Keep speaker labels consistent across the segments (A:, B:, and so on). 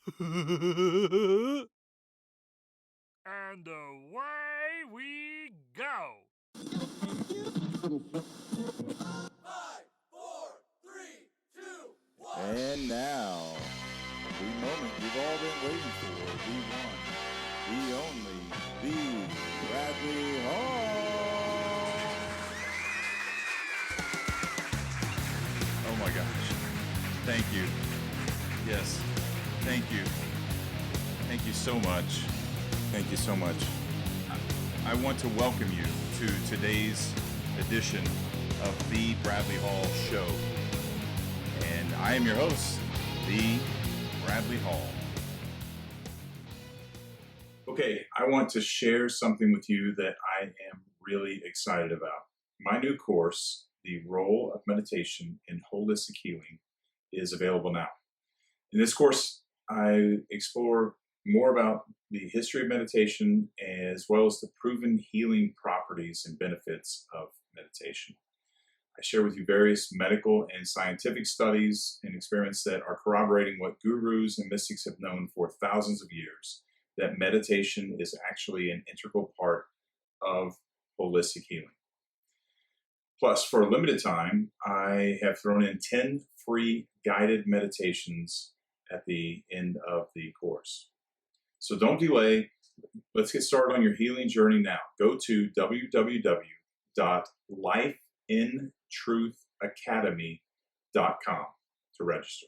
A: And away we go.
B: 5, 4, 3, 2, 1. And now, the moment you've all been waiting for, the one, the only, the Bradley Hall.
C: Oh my gosh. Thank you. Yes. Thank you. Thank you so much. Thank you so much. I want to welcome you to today's edition of the Bradley Hall Show. And I am your host, the Bradley Hall. Okay, I want to share something with you that I am really excited about. My new course, The Role of Meditation in Holistic Healing, is available now. In this course, I explore more about the history of meditation as well as the proven healing properties and benefits of meditation. I share with you various medical and scientific studies and experiments that are corroborating what gurus and mystics have known for thousands of years, that meditation is actually an integral part of holistic healing. Plus, for a limited time, I have thrown in 10 free guided meditations at the end of the course. So don't delay. Let's get started on your healing journey now. Go to www.lifeintruthacademy.com to register.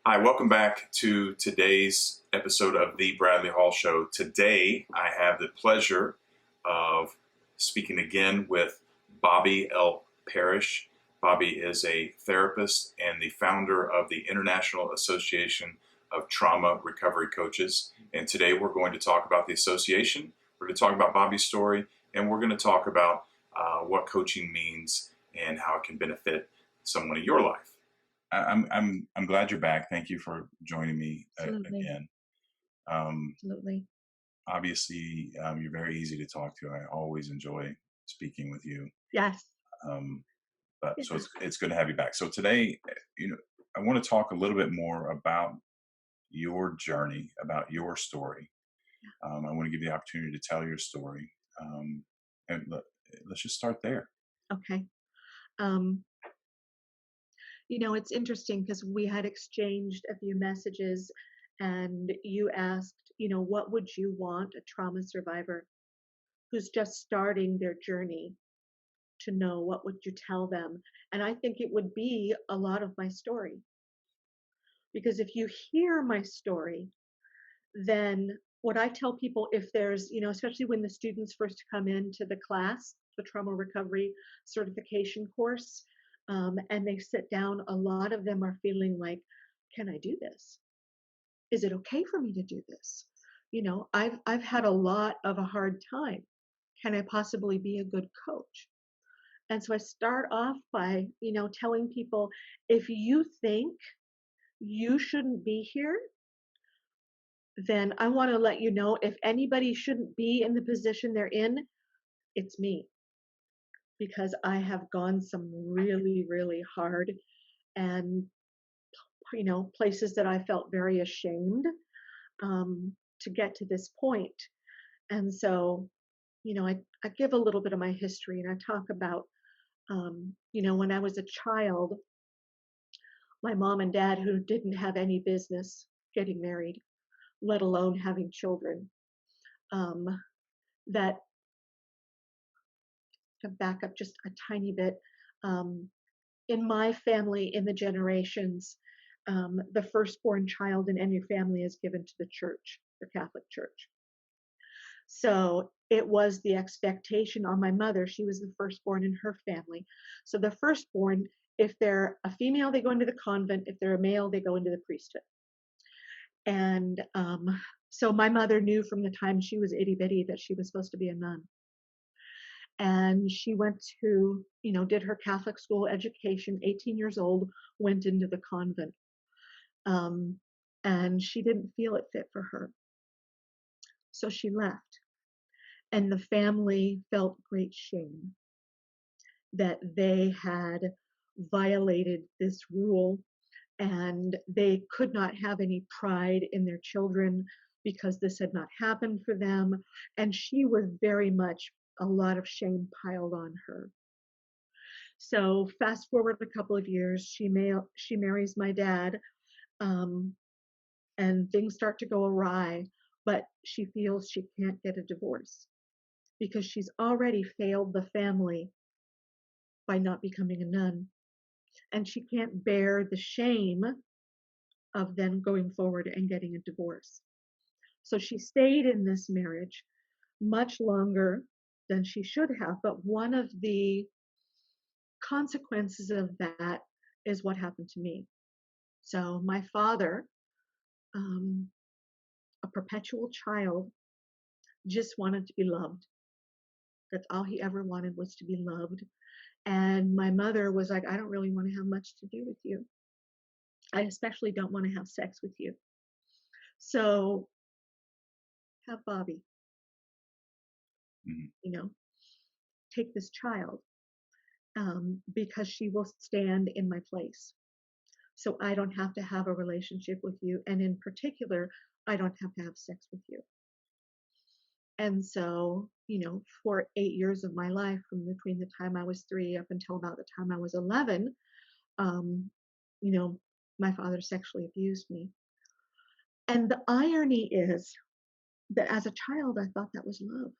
C: Hi, welcome back to today's episode of The Bradley Hall Show. Today, I have the pleasure of speaking again with Bobbi Parish. Bobbi is a therapist and the founder of the International Association of Trauma Recovery Coaches. And today we're going to talk about the association. We're going to talk about Bobbi's story, and we're going to talk about what coaching means and how it can benefit someone in your life. I'm glad you're back. Thank you for joining me again.
D: Absolutely.
C: Obviously, you're very easy to talk to. I always enjoy speaking with you.
D: Yes.
C: So it's good to have you back. So today, I want to talk a little bit more about your journey, about your story. I want to give you the opportunity to tell your story. And let's just start there.
D: Okay. It's interesting because we had exchanged a few messages and you asked, what would you want a trauma survivor who's just starting their journey to know? What would you tell them? And I think it would be a lot of my story. Because if you hear my story, then what I tell people, if there's, especially when the students first come into the class, the trauma recovery certification course, and they sit down, a lot of them are feeling like, can I do this? Is it okay for me to do this? I've had a lot of a hard time. Can I possibly be a good coach? And so I start off by, telling people, if you think you shouldn't be here, then I want to let you know, if anybody shouldn't be in the position they're in, it's me. Because I have gone some really, really hard and, places that I felt very ashamed to get to this point. And so, I give a little bit of my history, and I talk about, when I was a child, my mom and dad, who didn't have any business getting married, let alone having children, that, to back up just a tiny bit, in my family, in the generations, the firstborn child in any family is given to the church, the Catholic Church. So it was the expectation on my mother. She was the firstborn in her family. So the firstborn, if they're a female, they go into the convent. If they're a male, they go into the priesthood. And so my mother knew from the time she was itty bitty that she was supposed to be a nun. And she went to, did her Catholic school education, 18 years old, went into the convent. And she didn't feel it fit for her. So she left. And the family felt great shame that they had violated this rule and they could not have any pride in their children because this had not happened for them. And she was very much a lot of shame piled on her. So fast forward a couple of years, she marries my dad, um, and things start to go awry, but she feels she can't get a divorce because she's already failed the family by not becoming a nun. And she can't bear the shame of then going forward and getting a divorce. So she stayed in this marriage much longer than she should have. But one of the consequences of that is what happened to me. So my father, a perpetual child, just wanted to be loved. That's all he ever wanted, was to be loved. And my mother was like, I don't really want to have much to do with you. I especially don't want to have sex with you. So have Bobbi, you know, take this child, because she will stand in my place. So I don't have to have a relationship with you. And in particular, I don't have to have sex with you. And so, for 8 years of my life, from between the time I was 3 up until about the time I was 11, you know, my father sexually abused me. And the irony is that as a child, I thought that was love.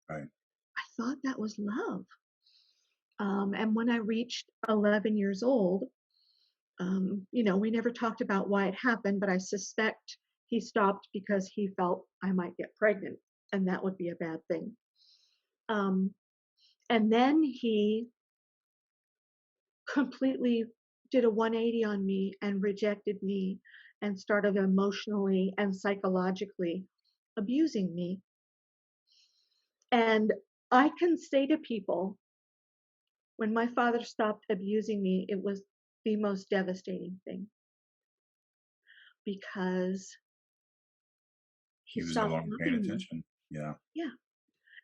C: Right.
D: I thought that was love. And when I reached 11 years old, we never talked about why it happened, but I suspect he stopped because he felt I might get pregnant, and that would be a bad thing. And then he completely did a 180 on me and rejected me and started emotionally and psychologically abusing me. And I can say to people, when my father stopped abusing me, it was the most devastating thing, because he
C: was no
D: stopped
C: longer paying
D: loving me.
C: attention. Yeah.
D: Yeah.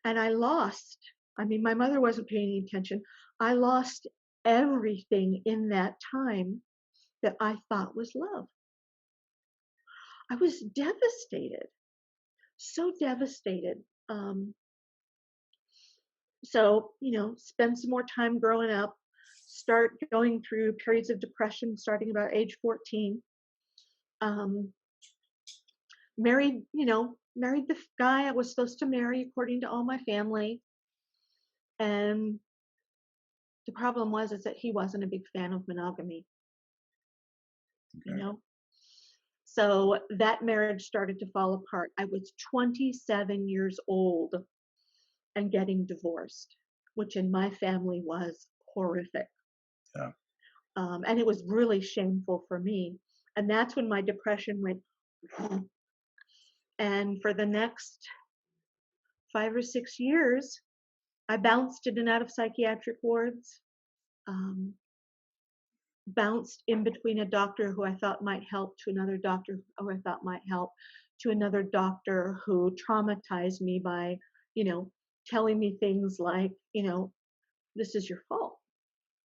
D: And my mother wasn't paying any attention. I lost everything in that time that I thought was love. I was devastated, so devastated. So, spend some more time growing up, start going through periods of depression starting about age 14. Married the guy I was supposed to marry according to all my family. And the problem was is that he wasn't a big fan of monogamy.
C: Okay.
D: So that marriage started to fall apart. I was 27 years old and getting divorced, which in my family was horrific.
C: Yeah.
D: And it was really shameful for me. And that's when my depression went. And for the next 5 or 6 years, I bounced in and out of psychiatric wards, bounced in between a doctor who I thought might help to another doctor who I thought might help to another doctor who traumatized me by, telling me things like, this is your fault.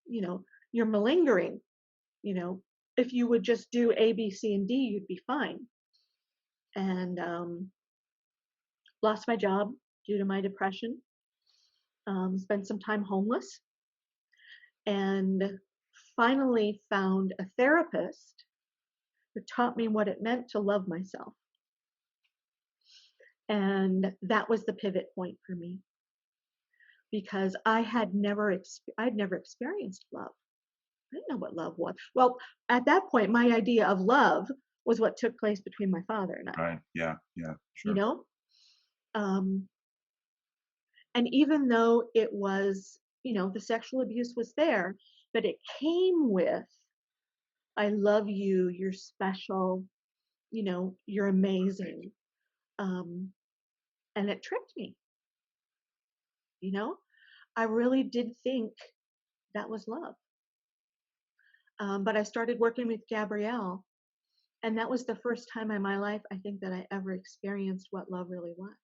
D: You're malingering. If you would just do A, B, C, and D, you'd be fine. And lost my job due to my depression. Spent some time homeless, and finally found a therapist who taught me what it meant to love myself. And that was the pivot point for me, because I'd never experienced love. I didn't know what love was. Well, at that point, my idea of love was what took place between my father and I.
C: Right. Yeah. Sure.
D: And even though it was, the sexual abuse was there, but it came with, I love you, you're special, you're amazing. And it tricked me. I really did think that was love. But I started working with Gabrielle, and that was the first time in my life, I think, that I ever experienced what love really was.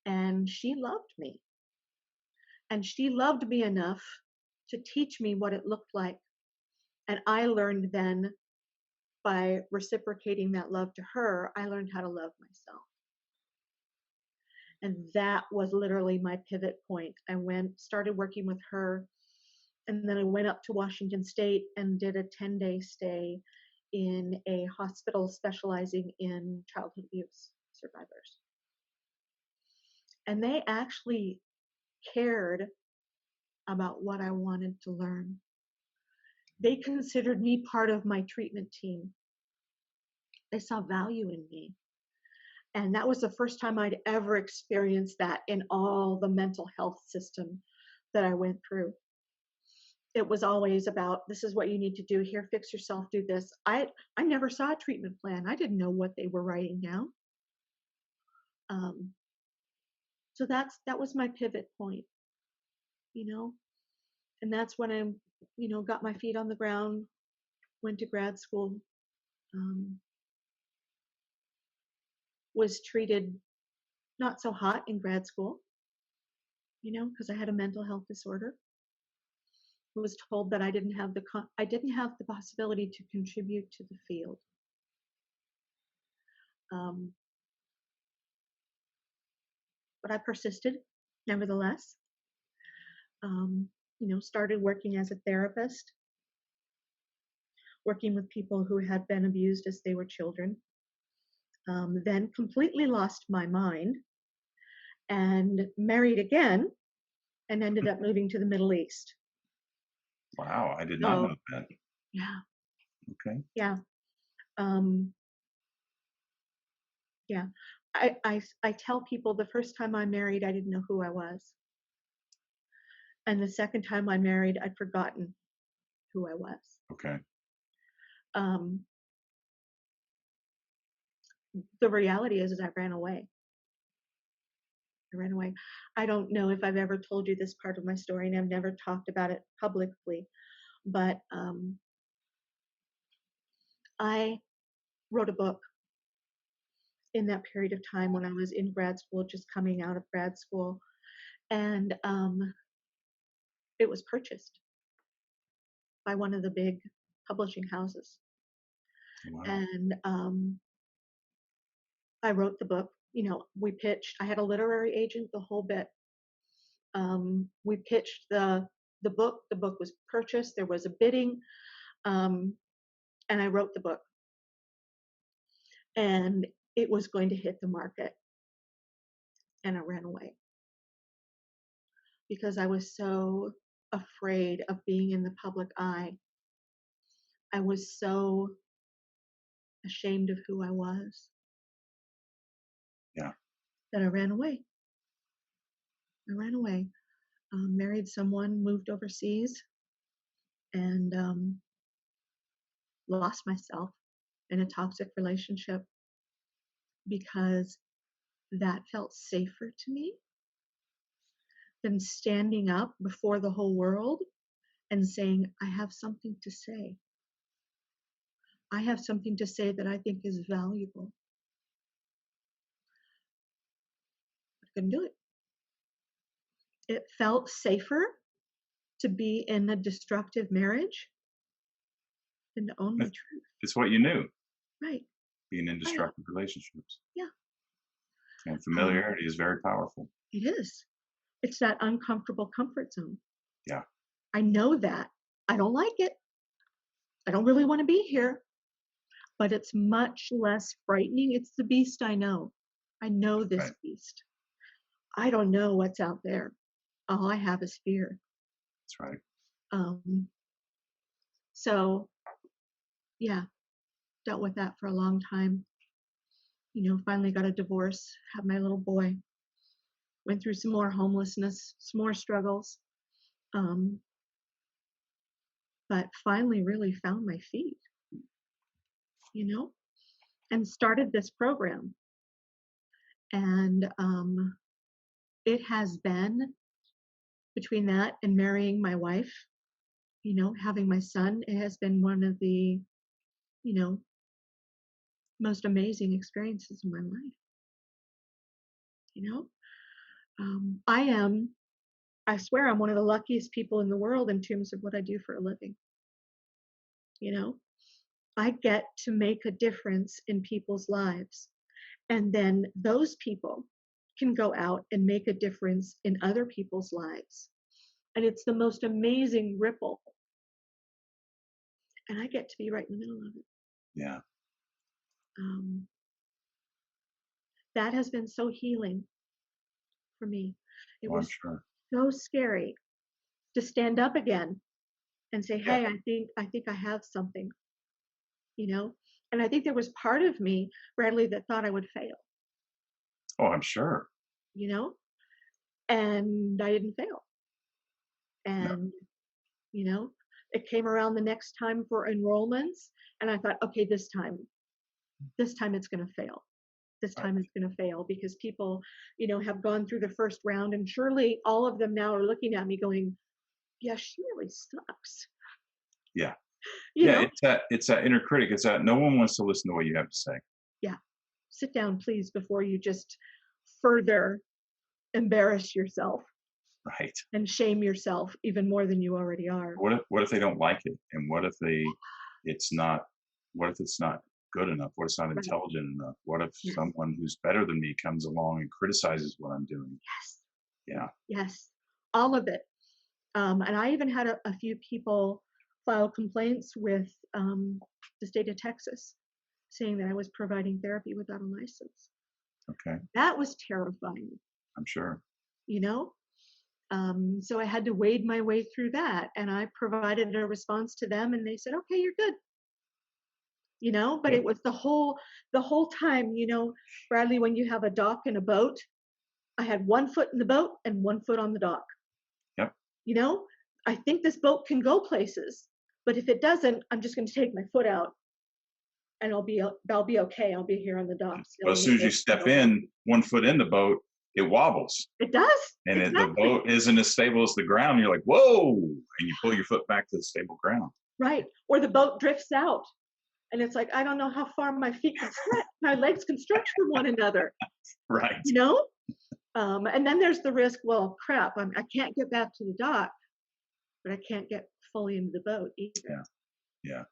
D: And she loved me. And she loved me enough to teach me what it looked like And I learned then, by reciprocating that love to her, I learned how to love myself. And that was literally my pivot point. I started working with her, and then I went up to Washington State and did a 10-day stay in a hospital specializing in childhood abuse survivors. And they actually cared about what I wanted to learn. They considered me part of my treatment team. They saw value in me. And that was the first time I'd ever experienced that in all the mental health system that I went through. It was always about, this is what you need to do here, fix yourself, do this. I never saw a treatment plan. I didn't know what they were writing down. So that was my pivot point, and that's when I, got my feet on the ground, went to grad school, was treated not so hot in grad school, because I had a mental health disorder. I was told that I didn't have the possibility to contribute to the field. But I persisted, nevertheless. Started working as a therapist, working with people who had been abused as they were children. Then completely lost my mind and married again, and ended up moving to the Middle East.
C: Wow, I did not know that.
D: Yeah.
C: Okay.
D: Yeah. Yeah. I tell people the first time I married, I didn't know who I was. And the second time I married, I'd forgotten who I was.
C: Okay.
D: The reality is I ran away. I don't know if I've ever told you this part of my story, and I've never talked about it publicly, but I wrote a book in that period of time when I was in grad school, just coming out of grad school, and it was purchased by one of the big publishing houses.
C: Wow.
D: And I wrote the book. We pitched. I had a literary agent, the whole bit. We pitched the book. The book was purchased. There was a bidding, and I wrote the book. And it was going to hit the market, and I ran away because I was so afraid of being in the public eye. I was so ashamed of who I was.
C: Yeah.
D: That I ran away. Married someone, moved overseas, and lost myself in a toxic relationship because that felt safer to me than standing up before the whole world and saying, I have something to say. I have something to say that I think is valuable. I couldn't do it. It felt safer to be in a destructive marriage than to own my truth.
C: It's what you knew.
D: Right.
C: Being in destructive relationships.
D: Yeah.
C: And familiarity is very powerful.
D: It is. It's that uncomfortable comfort zone.
C: Yeah.
D: I know that. I don't like it. I don't really want to be here. But it's much less frightening. It's the beast I know. I know this beast. I don't know what's out there. All I have is fear.
C: That's right.
D: So, yeah, dealt with that for a long time. Finally got a divorce, had my little boy. Went through some more homelessness, some more struggles. But finally really found my feet, and started this program. And it has been, between that and marrying my wife, having my son, it has been one of the, most amazing experiences in my life. I swear I'm one of the luckiest people in the world in terms of what I do for a living. you know? I get to make a difference in people's lives. And then those people can go out and make a difference in other people's lives. And it's the most amazing ripple. And I get to be right in the middle of it.
C: Yeah.
D: Um, that has been so healing for me. It
C: Oh, I'm
D: was
C: sure.
D: so scary to stand up again and say,
C: Yeah.
D: hey, I think I have something, you know? And I think there was part of me, Bradley, that thought I would fail,
C: Oh, I'm sure.
D: you know? And I didn't fail.
C: No.
D: And, you know, it came around the next time for enrollments, and I thought, okay, this time it's going to fail. This
C: Right.
D: time it's going to fail because people, you know, have gone through the first round, and surely all of them now are looking at me going, yeah, she really sucks.
C: Yeah.
D: You
C: Yeah.
D: know?
C: It's that inner critic. It's that no one wants to listen to what you have to say.
D: Yeah. Sit down, please, before you just further embarrass yourself
C: Right.
D: and shame yourself even more than you already are.
C: What if they don't like it? And what if it's not good enough? What if it's not
D: Right.
C: intelligent enough? What if
D: Yes.
C: someone who's better than me comes along and criticizes what I'm doing?
D: Yes.
C: Yeah.
D: Yes. All of it. And I even had a few people file complaints with the state of Texas saying that I was providing therapy without a license.
C: Okay.
D: That was terrifying,
C: I'm sure.
D: you know? So I had to wade my way through that, and I provided a response to them, and they said, okay, you're good. You know, but it was the whole time, you know, Bradley, when you have a dock and a boat, I had 1 foot in the boat and 1 foot on the dock.
C: Yep.
D: You know, I think this boat can go places, but if it doesn't, I'm just going to take my foot out, and I'll be okay. I'll be here on the dock.
C: But as soon as you step in, 1 foot in the boat, it wobbles.
D: It does.
C: And
D: exactly.
C: the boat isn't as stable as the ground. You're like, whoa, and you pull your foot back to the stable ground.
D: Right. Or the boat drifts out, and it's like, I don't know how far my feet can stretch, my legs can stretch from one another.
C: Right.
D: You know. And then there's the risk. Well, crap, I can't get back to the dock, but I can't get fully into the boat either.
C: Yeah.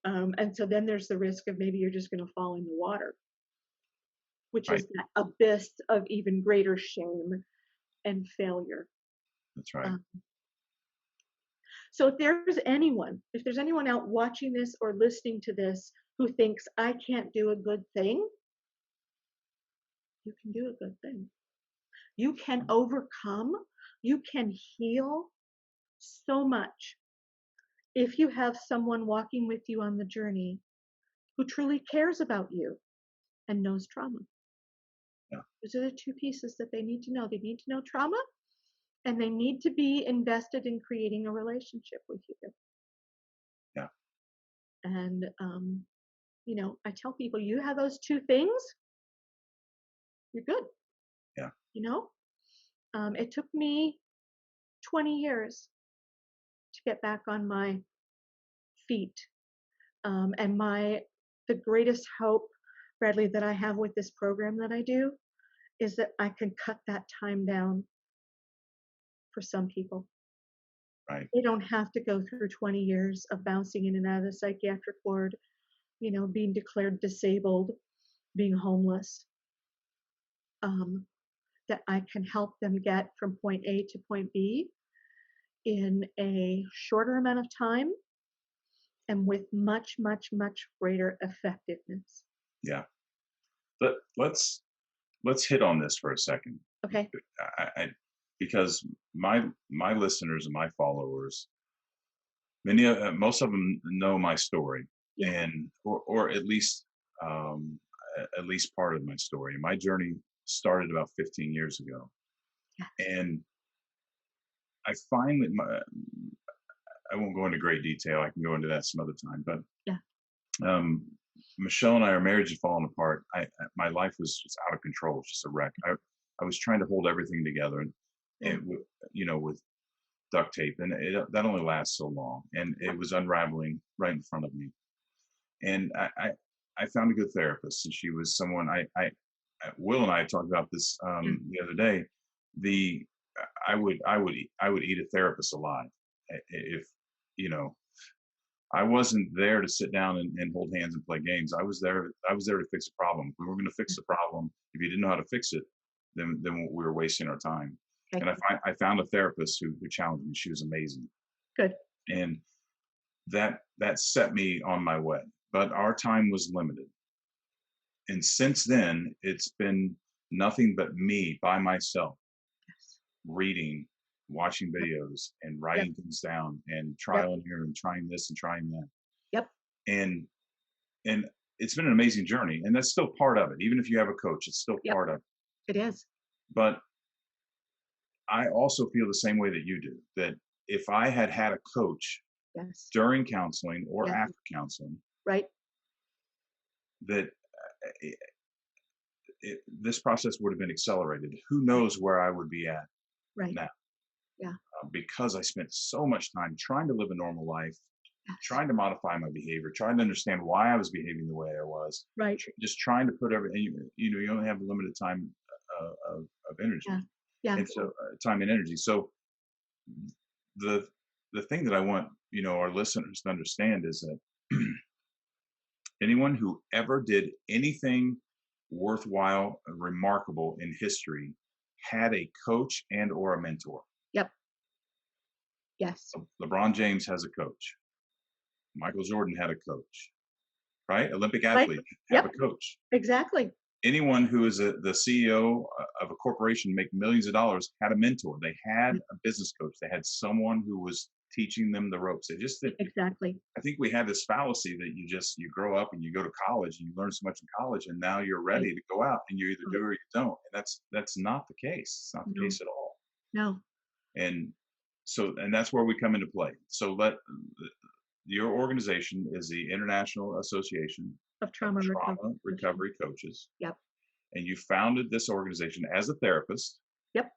D: And so then there's the risk of maybe you're just going to fall in the water, which
C: Right.
D: is that abyss of even greater shame and failure.
C: That's right.
D: So if there's anyone out watching this or listening to this who thinks I can't do a good thing, you can do a good thing. You can overcome, you can heal so much if you have someone walking with you on the journey who truly cares about you and knows trauma.
C: Yeah.
D: Those are the two pieces that they need to know. They need to know trauma, and they need to be invested in creating a relationship with you.
C: Yeah.
D: And, you know, I tell people, you have those two things, you're good.
C: Yeah.
D: You know, it took me 20 years to get back on my feet. And the greatest hope, Bradley, that I have with this program that I do is that I can cut that time down for some people.
C: Right.
D: They don't have to go through 20 years of bouncing in and out of the psychiatric ward, you know, being declared disabled, being homeless. That I can help them get from point A to point B in a shorter amount of time and with much, much, much greater effectiveness.
C: Yeah. But let's hit on this for a second.
D: Okay.
C: Because my listeners and my followers, most of them know my story,
D: Yeah.
C: and or at least part of my story. My journey started about 15 years ago, and I find that I won't go into great detail. I can go into that some other time, but Michelle and our marriage had fallen apart. My life was just out of control. It was just a wreck. I was trying to hold everything together, and with duct tape, and that only lasts so long, and it was unraveling right in front of me. And I found a good therapist, and she was someone Will and I talked about this the other day. I would eat a therapist alive if I wasn't there to sit down and hold hands and play games. I was there to fix a problem. If we were going to fix the problem, if you didn't know how to fix it, then we were wasting our time.
D: Okay.
C: And I found a therapist who challenged me. She was amazing.
D: Good.
C: And that set me on my way. But our time was limited. And since then, it's been nothing but me by myself,
D: Yes.
C: reading, watching videos, and writing things down, and trial and error, and trying this and trying that.
D: Yep.
C: And it's been an amazing journey, and that's still part of it. Even if you have a coach, it's still part of it.
D: It is.
C: But I also feel the same way that you do, that if I had had a coach
D: Yes.
C: during counseling or
D: Yes.
C: after counseling,
D: Right.
C: that this process would have been accelerated. Who knows where I would be at
D: Right.
C: now?
D: Yeah.
C: Because I spent so much time trying to live a normal life,
D: Yes.
C: trying to modify my behavior, trying to understand why I was behaving the way I was,
D: Right.
C: just trying to put everything. You only have a limited time of energy,
D: Yeah. Yeah.
C: and so time and energy. So the thing that I want our listeners to understand is that anyone who ever did anything worthwhile, remarkable in history had a coach and or a mentor.
D: Yep. Yes.
C: LeBron James has a coach. Michael Jordan had a coach, right? Olympic
D: Right.
C: athlete have
D: Yep.
C: a coach.
D: Exactly.
C: Anyone who is the CEO of a corporation making millions of dollars had a mentor. They had a business coach. They had someone who was teaching them the ropes. They just did.
D: Exactly.
C: I think we have this fallacy that you grow up and you go to college and you learn so much in college, and now you're ready to go out and you either do or you don't. And that's not the case. It's not the case at all.
D: No.
C: And that's where we come into play. So your organization is the International Association
D: Of trauma
C: Recovery Coaches.
D: Yep.
C: And you founded this organization as a therapist.
D: Yep.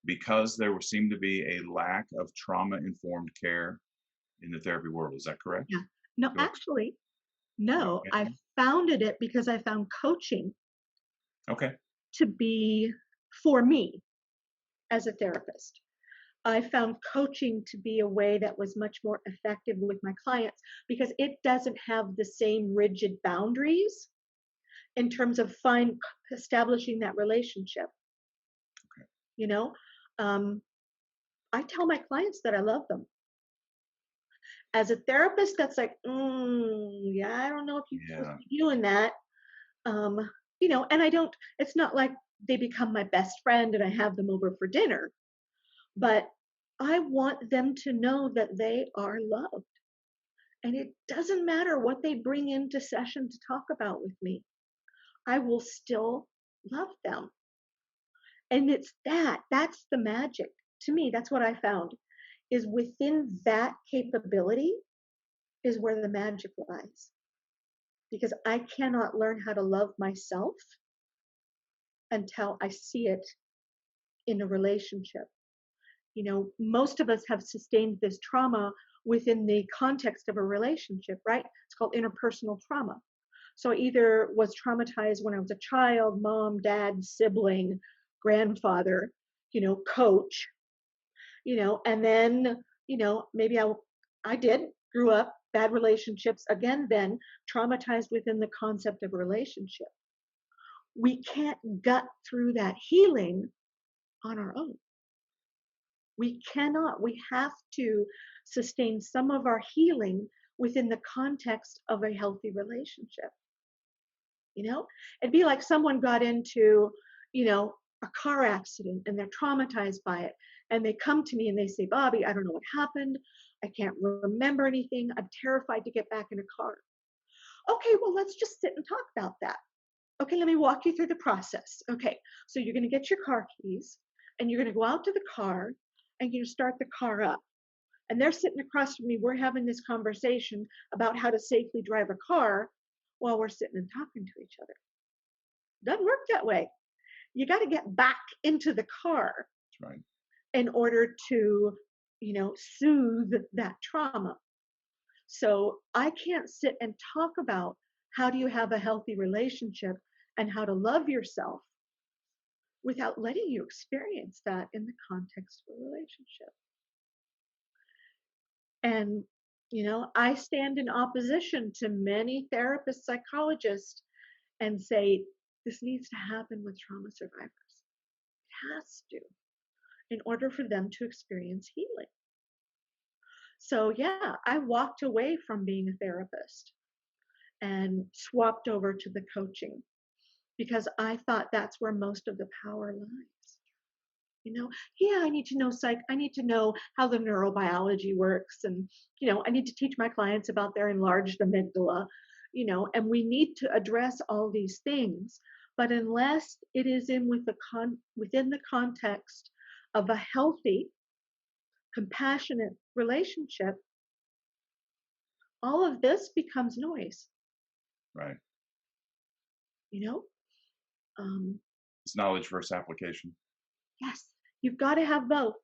C: Because there seemed to be a lack of trauma-informed care in the therapy world. Is that correct?
D: Yeah. No, actually, no.
C: Okay.
D: I founded it because I found coaching
C: Okay.
D: to be for me as a therapist. I found coaching to be a way that was much more effective with my clients because it doesn't have the same rigid boundaries in terms of establishing that relationship.
C: Okay.
D: I tell my clients that I love them. As a therapist, that's like, yeah, I don't know if you're supposed to be doing that. And I don't, it's not like they become my best friend and I have them over for dinner, but I want them to know that they are loved. And it doesn't matter what they bring into session to talk about with me. I will still love them. And that's the magic. To me, that's what I found, is within that capability is where the magic lies. Because I cannot learn how to love myself until I see it in a relationship. Most of us have sustained this trauma within the context of a relationship, right? It's called interpersonal trauma. So I either was traumatized when I was a child, mom, dad, sibling, grandfather, coach, and then, maybe I grew up, bad relationships, again, then traumatized within the concept of a relationship. We can't gut through that healing on our own. We cannot. We have to sustain some of our healing within the context of a healthy relationship. It'd be like someone got into, a car accident and they're traumatized by it. And they come to me and they say, Bobbi, I don't know what happened. I can't remember anything. I'm terrified to get back in a car. Okay, well, let's just sit and talk about that. Okay, let me walk you through the process. Okay, so you're going to get your car keys and you're going to go out to the car and you're going to start the car up. And they're sitting across from me. We're having this conversation about how to safely drive a car while we're sitting and talking to each other. Doesn't work that way. You got to get back into the car.
C: That's right.
D: In order to, soothe that trauma. So I can't sit and talk about how do you have a healthy relationship and how to love yourself without letting you experience that in the context of a relationship. And I stand in opposition to many therapists, psychologists, and say this needs to happen with trauma survivors. It has to, in order for them to experience healing. So, yeah, I walked away from being a therapist and swapped over to the coaching because I thought that's where most of the power lies. Yeah, I need to know I need to know how the neurobiology works. And, I need to teach my clients about their enlarged amygdala, and we need to address all these things. But unless it is within the context of a healthy, compassionate relationship, all of this becomes noise,
C: Right.
D: you know? Um,
C: It's knowledge versus application.
D: yes, you've got to have both.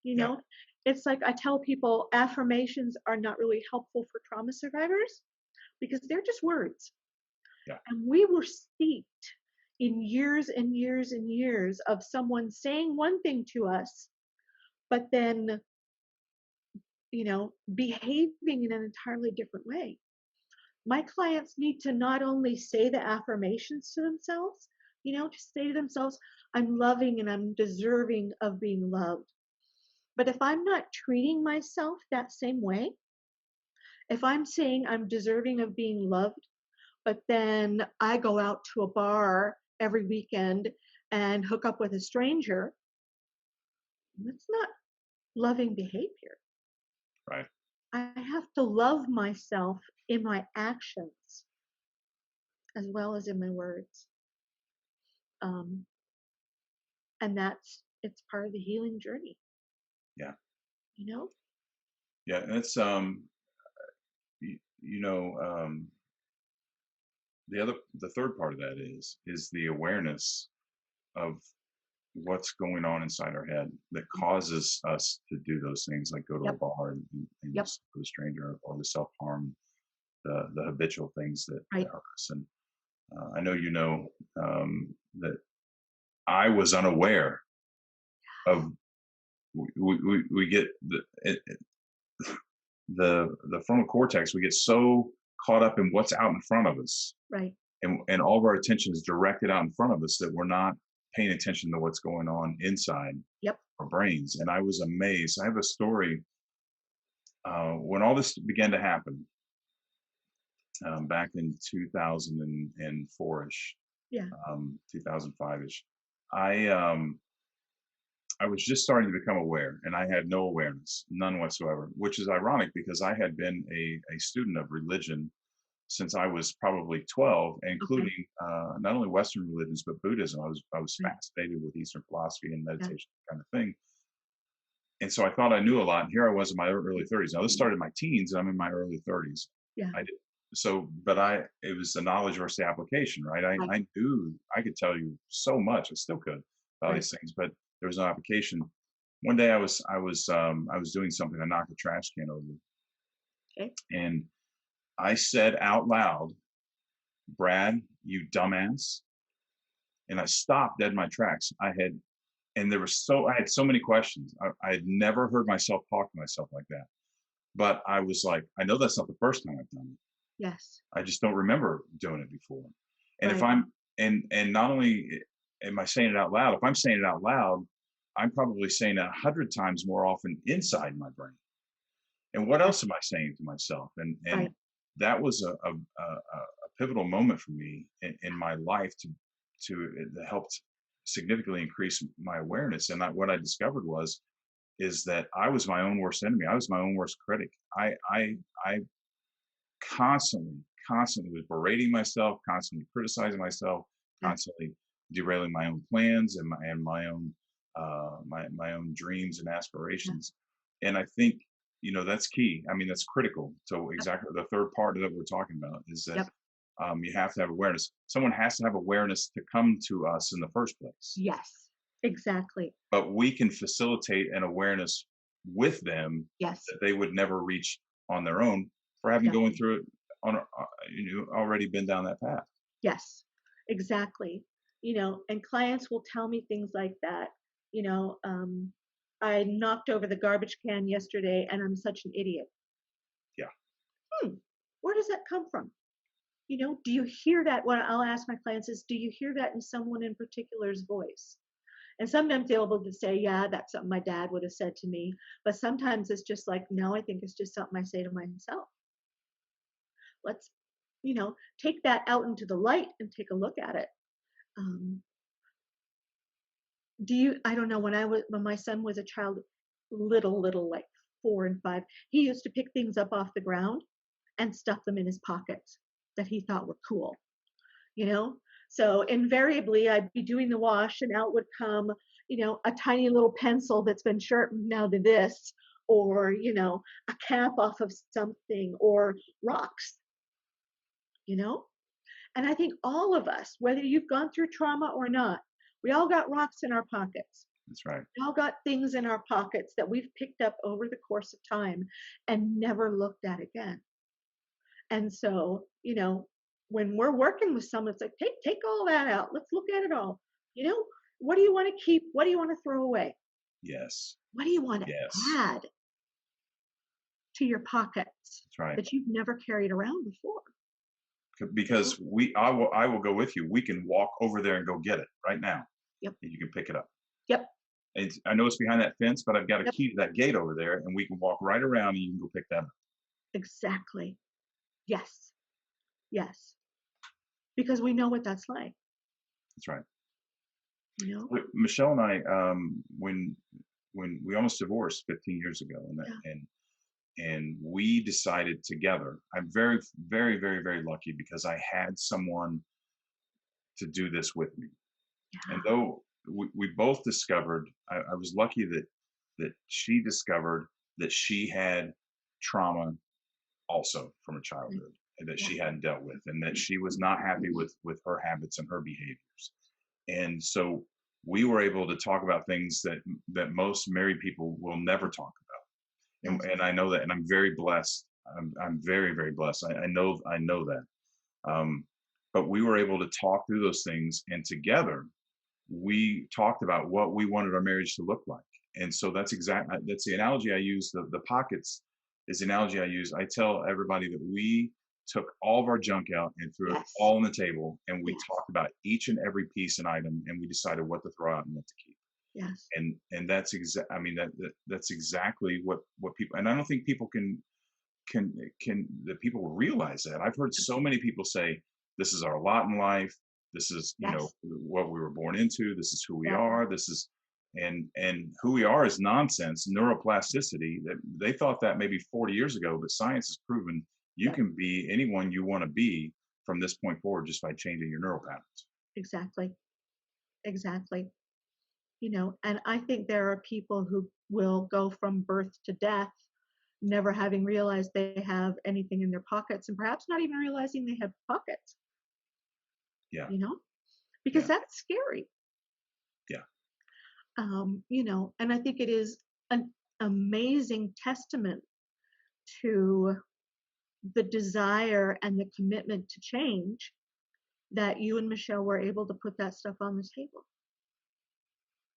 C: Yeah.
D: It's like I tell people affirmations are not really helpful for trauma survivors because they're just words.
C: Yeah.
D: And we were steeped in years and years and years of someone saying one thing to us, but then, behaving in an entirely different way. My clients need to not only say the affirmations to themselves, to say to themselves, I'm loving and I'm deserving of being loved. But if I'm not treating myself that same way, if I'm saying I'm deserving of being loved, but then I go out to a bar every weekend and hook up with a stranger, that's not loving behavior.
C: Right.
D: I have to love myself in my actions as well as in my words. And it's part of the healing journey.
C: Yeah.
D: Yeah,
C: and it's the third part of that is the awareness of what's going on inside our head that causes us to do those things, like go to a bar and
D: Yep.
C: sleep with a stranger, or the self-harm, the habitual things that
D: Right.
C: hurt us. And I know that I was unaware of. We get the frontal cortex. We get so caught up in what's out in front of us,
D: Right.
C: and all of our attention is directed out in front of us, that we're not paying attention to what's going on inside
D: Yep.
C: our brains. And I was amazed. I have a story when all this began to happen back in 2004ish,
D: Yeah.
C: 2005ish. I was just starting to become aware, and I had no awareness, none whatsoever, which is ironic because I had been a student of religion since I was probably 12, including not only Western religions, but Buddhism. I was fascinated with Eastern philosophy and meditation, kind of thing. And so I thought I knew a lot. And here I was in my early 30s. Now this started in my teens, and I'm in my early 30s.
D: Yeah.
C: It was the knowledge versus the application, right? I knew I could tell you so much. I still could about these things, but there was no application. One day I was doing something. I knocked a trash can over, and I said out loud, "Brad, you dumbass!" And I stopped dead in my tracks. I had so many questions. I had never heard myself talk to myself like that. But I was like, I know that's not the first time I've done it.
D: Yes.
C: I just don't remember doing it before. And if I'm and not only am I saying it out loud, if I'm saying it out loud, I'm probably saying it 100 times more often inside my brain. And what else am I saying to myself? And that was a pivotal moment for me in my life to it helped significantly increase my awareness. And what I discovered is that I was my own worst enemy. I was my own worst critic. I constantly was berating myself, constantly criticizing myself, constantly derailing my own plans and my own my own dreams and aspirations. And I think that's key. I mean, that's critical. So exactly the third part that we're talking about is that you have to have awareness. Someone has to have awareness to come to us in the first place.
D: Yes, exactly.
C: But we can facilitate an awareness with them that they would never reach on their own for having going through it already been down that path.
D: Yes, exactly. And clients will tell me things like that. I knocked over the garbage can yesterday and I'm such an idiot.
C: Yeah.
D: where does that come from? Do you hear that? What I'll ask my clients is, do you hear that in someone in particular's voice? And sometimes they'll be able to say, yeah, that's something my dad would have said to me. But sometimes it's just like, no, I think it's just something I say to myself. Let's, take that out into the light and take a look at it. I don't know, when my son was a child, little, like 4 and 5, he used to pick things up off the ground and stuff them in his pockets that he thought were cool, So invariably I'd be doing the wash and out would come, a tiny little pencil that's been sharpened now to this, or, a cap off of something, or rocks, And I think all of us, whether you've gone through trauma or not, we all got rocks in our pockets.
C: That's right.
D: We all got things in our pockets that we've picked up over the course of time and never looked at again. And so, when we're working with someone, it's like, take all that out. Let's look at it all. What do you want to keep? What do you want to throw away?
C: Yes.
D: What do you want to add to your pockets?
C: That's right.
D: That you've never carried around before?
C: Because I will go with you. We can walk over there and go get it right now.
D: Yep.
C: And you can pick it up.
D: Yep.
C: And I know it's behind that fence, but I've got a
D: Yep.
C: key to that gate over there, and we can walk right around and you can go pick that up.
D: Exactly. Yes. Yes. Because we know what that's like.
C: That's right.
D: Michelle
C: and I, when we almost divorced 15 years ago, and we decided together. I'm very, very, very, very lucky because I had someone to do this with me.
D: Yeah.
C: And though we both discovered, I was lucky that she discovered that she had trauma also from her childhood, and that she hadn't dealt with, and that she was not happy with her habits and her behaviors. And so we were able to talk about things that most married people will never talk about. And I know that, and I'm very blessed. I'm very, very blessed. I know that. But we were able to talk through those things, and together we talked about what we wanted our marriage to look like. And so that's the analogy I use. The pockets is the analogy I use. I tell everybody that we took all of our junk out and threw it all on the table, and we talked about each and every piece and item, and we decided what to throw out and what to keep.
D: Yes.
C: And that's that's exactly what people, and I don't think people can that people realize that. I've heard so many people say, this is our lot in life. This is, what we were born into. This is who we are. This is, and who we are is nonsense, neuroplasticity. That they thought that maybe 40 years ago, but science has proven you can be anyone you want to be from this point forward just by changing your neural patterns.
D: Exactly. And I think there are people who will go from birth to death never having realized they have anything in their pockets, and perhaps not even realizing they have pockets.
C: Yeah.
D: Because that's scary.
C: Yeah.
D: And I think it is an amazing testament to the desire and the commitment to change that you and Michelle were able to put that stuff on the table.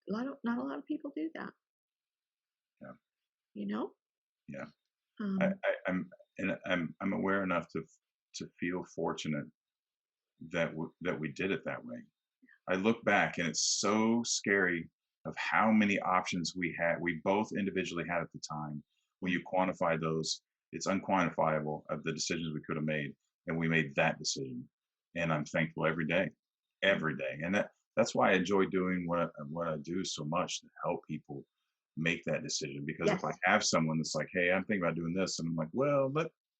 D: Not a lot of people do that.
C: Yeah. Yeah. I'm aware enough to feel fortunate that we did it that way. I look back and it's so scary of how many options we both individually had at the time. When you quantify those, it's unquantifiable of the decisions we could have made, and we made that decision. And I'm thankful every day. And that's why I enjoy doing what I do so much, to help people make that decision. Because if I have someone that's like, hey, I'm thinking about doing this, and I'm like, well,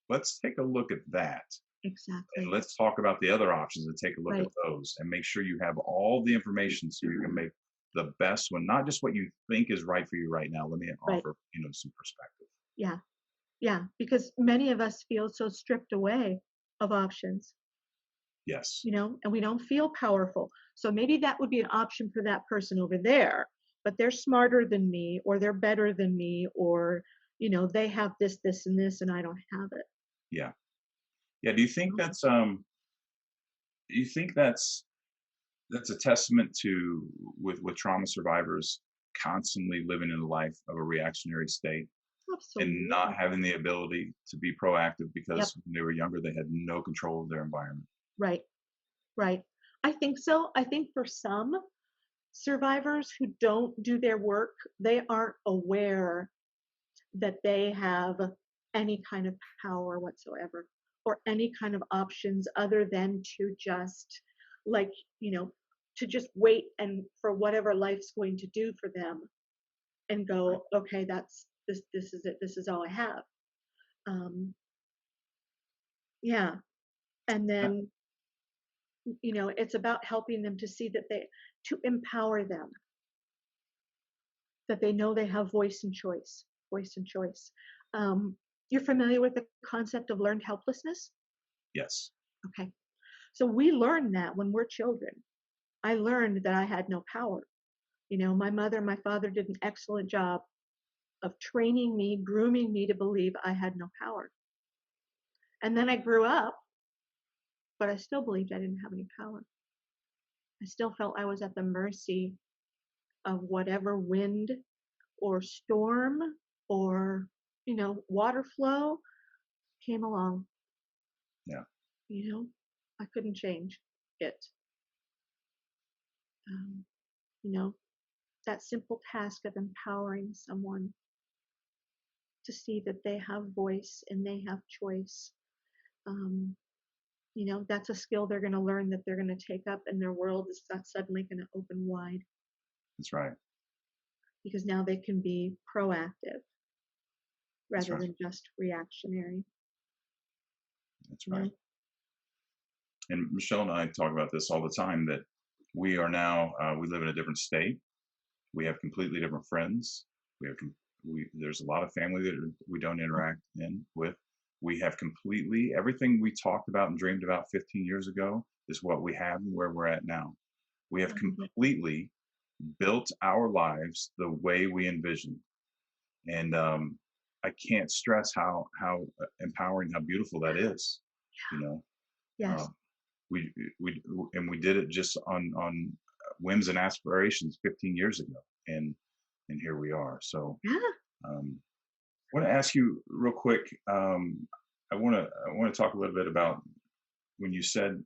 C: let's take a look at that.
D: Exactly.
C: And let's talk about the other options and take a look at those, and make sure you have all the information so you can make the best one, not just what you think is right for you right now. Let me offer, some perspective.
D: Yeah. Yeah. Because many of us feel so stripped away of options.
C: Yes.
D: And we don't feel powerful. So maybe that would be an option for that person over there, but they're smarter than me, or they're better than me, or, they have this, and this, and I don't have it.
C: Yeah. Yeah. Do you think that's a testament to with trauma survivors constantly living in a life of a reactionary state? and
D: Absolutely.
C: not having the ability to be proactive
D: Yep.
C: because when they were younger, they had no control of their environment.
D: Right. Right. I think so. I think for some survivors who don't do their work, they aren't aware that they have any kind of power whatsoever or any kind of options other than to just like, you know, to just wait and for whatever life's going to do for them and
C: Right.
D: go, okay, this is it. This is all I have. Um, yeah. And
C: Uh,
D: then, it's about helping them to see to empower them, that they know they have voice and choice. You're familiar with the concept of learned helplessness?
C: Yes.
D: Okay. So we learn that when we're children. I learned that I had no power. My mother and my father did an excellent job of training me, grooming me to believe I had no power. And then I grew up, but I still believed I didn't have any power. I still felt I was at the mercy of whatever wind or storm or, water flow came along.
C: Yeah.
D: I couldn't change it. Um, you know, that simple task of empowering someone to see that they have voice and they have choice. Um, that's a skill they're going to learn, that they're going to take up, and their world is not suddenly going to open wide
C: That's right.
D: because now they can be proactive
C: That's
D: rather
C: right.
D: than just reactionary.
C: That's
D: You
C: right.
D: know?
C: And Michelle and I talk about this all the time that we are now, we live in a different state. We have completely different friends. There's a lot of family that we don't interact with. We have completely everything we talked about and dreamed about 15 years ago is what we have and where we're at now. We have
D: Mhm.
C: completely built our lives the way we envisioned, and I can't stress how empowering, how beautiful that is. You know,
D: Yes.
C: um, we we did it just on whims and aspirations 15 years ago, and here we are. So
D: Yeah.
C: um, I want to ask you real quick. I want to talk a little bit about when you said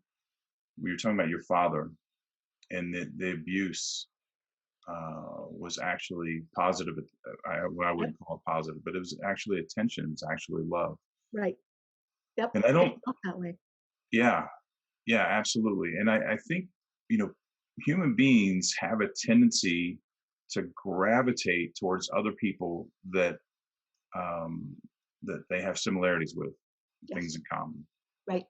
C: we were talking about your father and the abuse was actually positive. What I
D: Yep.
C: wouldn't call it positive, but it was actually attention. It was actually love.
D: Right. Yep.
C: And I
D: It
C: don't.
D: felt that way.
C: Yeah, yeah, absolutely. And I think you know human beings have a tendency to gravitate towards other people um, that they have similarities with, things
D: Yes.
C: in common.
D: Right.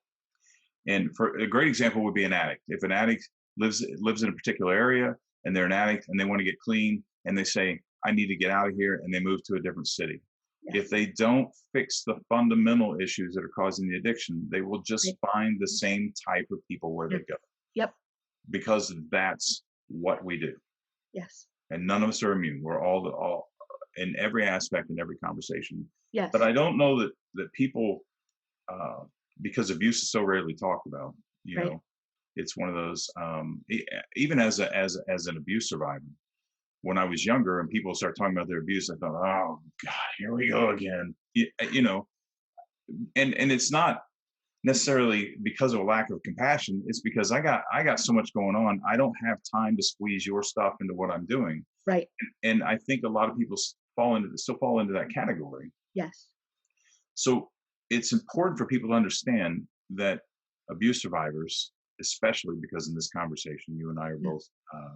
C: And for a great example would be an addict. If an addict lives in a particular area and they're an addict and they want to get clean and they say, "I need to get out of here," and they move to a different city. If
D: Yes.
C: they don't fix the fundamental issues that are causing the addiction, they will
D: Right.
C: just find the same type of people where
D: Yeah.
C: they go
D: Yep.
C: because that's what we do.
D: Yes.
C: And none of us are immune. We're all in every aspect in every conversation. But
D: Yes.
C: I don't know that people uh, because abuse is so rarely talked about. You
D: Right.
C: know, it's one of those. Even as an abuse survivor, when I was younger and people start talking about their abuse, I thought, oh God, here we go again. You know, and it's not necessarily because of a lack of compassion. It's because I got so much going on. I don't have time to squeeze your stuff into what I'm doing.
D: Right.
C: And I think a lot of people still fall into that category.
D: Yes.
C: So it's important for people to understand that abuse survivors, especially because in this conversation, you and I are
D: Yeah.
C: both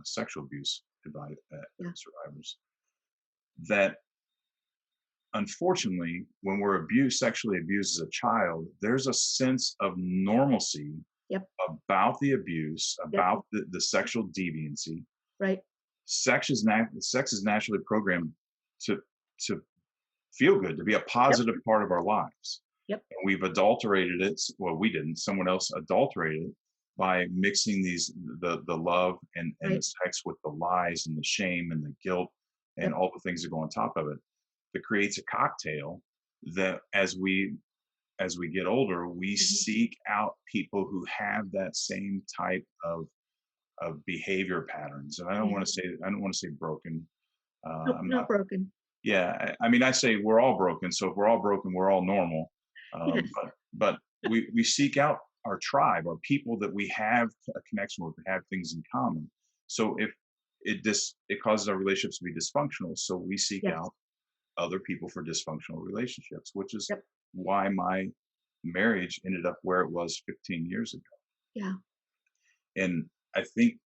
C: sexual abuse
D: Yeah.
C: survivors, that unfortunately, when we're sexually abused as a child, there's a sense of normalcy
D: Yep.
C: about the abuse,
D: Yep.
C: about the sexual deviancy.
D: Right.
C: Sex is naturally programmed to to feel good, to be a
D: Yep.
C: positive part of our lives.
D: Yep.
C: And we've adulterated it. Well, we didn't. Someone else adulterated it by mixing the love and the
D: Right.
C: sex with the lies and the shame and the guilt and
D: Yep.
C: all the things that go on top of it. That creates a cocktail that as we get older, we
D: Mhm.
C: seek out people who have that same type of behavior patterns. And I don't
D: Yeah.
C: want to say broken.
D: Nope.
C: I'm
D: Not
C: not
D: broken.
C: Yeah, I mean, I say we're all broken. So if we're all broken, we're all normal.
D: Yes.
C: But we seek out our tribe, our people that we have a connection with, have things in common. So if it causes our relationships to be dysfunctional, so we seek
D: Yes.
C: out other people for dysfunctional relationships, which is
D: Yep.
C: why my marriage ended up where it was 15 years ago.
D: Yeah.
C: And I think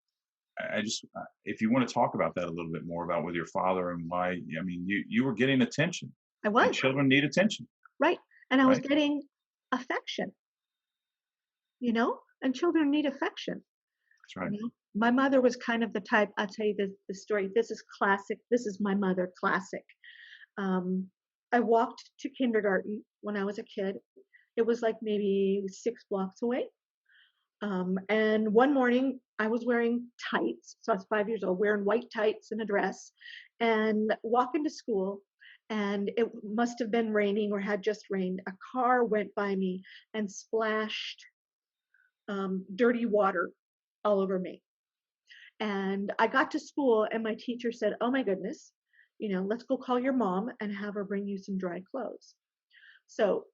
C: I just, if you want to talk about that a little bit more about with your father and why, I mean, you were getting attention,
D: I
C: and
D: was.
C: children need attention,
D: Right. And I was
C: right?
D: getting affection, and children need affection.
C: That's right.
D: My mother was kind of the type, I'll tell you the story. This is classic. This is my mother, classic. Um, I walked to kindergarten when I was a kid. It was like maybe 6 blocks away. And one morning I was wearing tights. So I was 5 years old, wearing white tights and a dress and walking to school. And it must have been raining or had just rained. A car went by me and splashed dirty water all over me. And I got to school and my teacher said, "Oh my goodness, let's go call your mom and have her bring you some dry clothes." So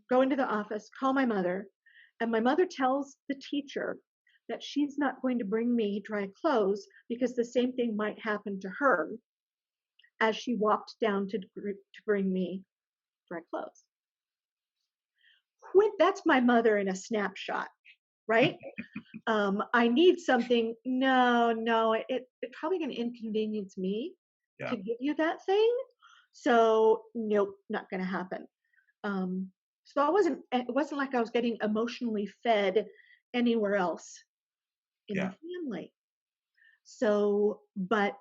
D: go into the office, call my mother, and my mother tells the teacher that she's not going to bring me dry clothes because the same thing might happen to her as she walked down to bring me dry clothes. That's my mother in a snapshot, right? I need something. No, it's probably going to inconvenience me
C: Yeah,
D: to give you that thing. So nope, not going to happen. So it wasn't like I was getting emotionally fed anywhere else in the
C: yeah,
D: family. So, but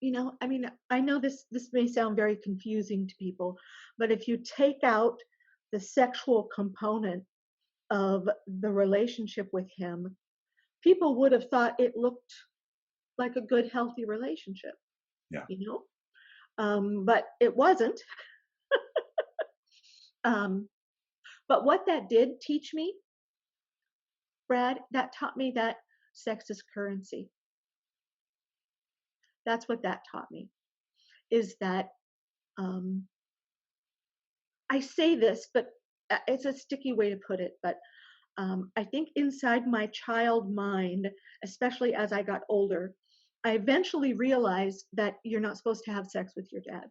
D: I mean, I know this may sound very confusing to people, but if you take out the sexual component of the relationship with him, people would have thought it looked like a good, healthy relationship,
C: yeah.
D: but it wasn't. Um, but what that did teach me, Brad, that taught me that sex is currency. That's what that taught me, is that um, I say this, but it's a sticky way to put it, but I think inside my child mind, especially as I got older, I eventually realized that you're not supposed to have sex with your dad.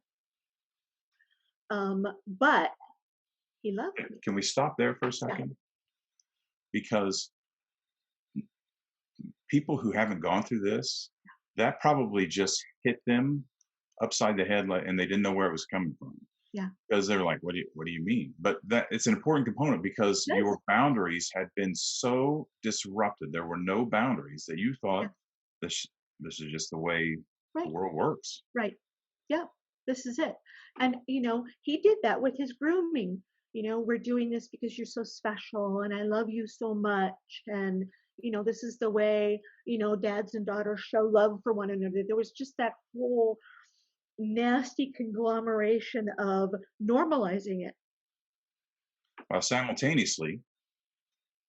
D: But he loved me.
C: Can we stop there for a
D: Yeah.
C: second? Because people who haven't gone through this, that probably just hit them upside the head, and they didn't know where it was coming from.
D: Yeah.
C: Because they're like, what do you mean? But that it's an important component because
D: Yes.
C: your boundaries had been so disrupted. There were no boundaries that you thought
D: Yeah.
C: this is just the way the
D: Right.
C: world works.
D: Right. Yeah. This is it. And he did that with his grooming. We're doing this because you're so special and I love you so much. And this is the way, dads and daughters show love for one another. There was just that whole nasty conglomeration of normalizing it.
C: While simultaneously,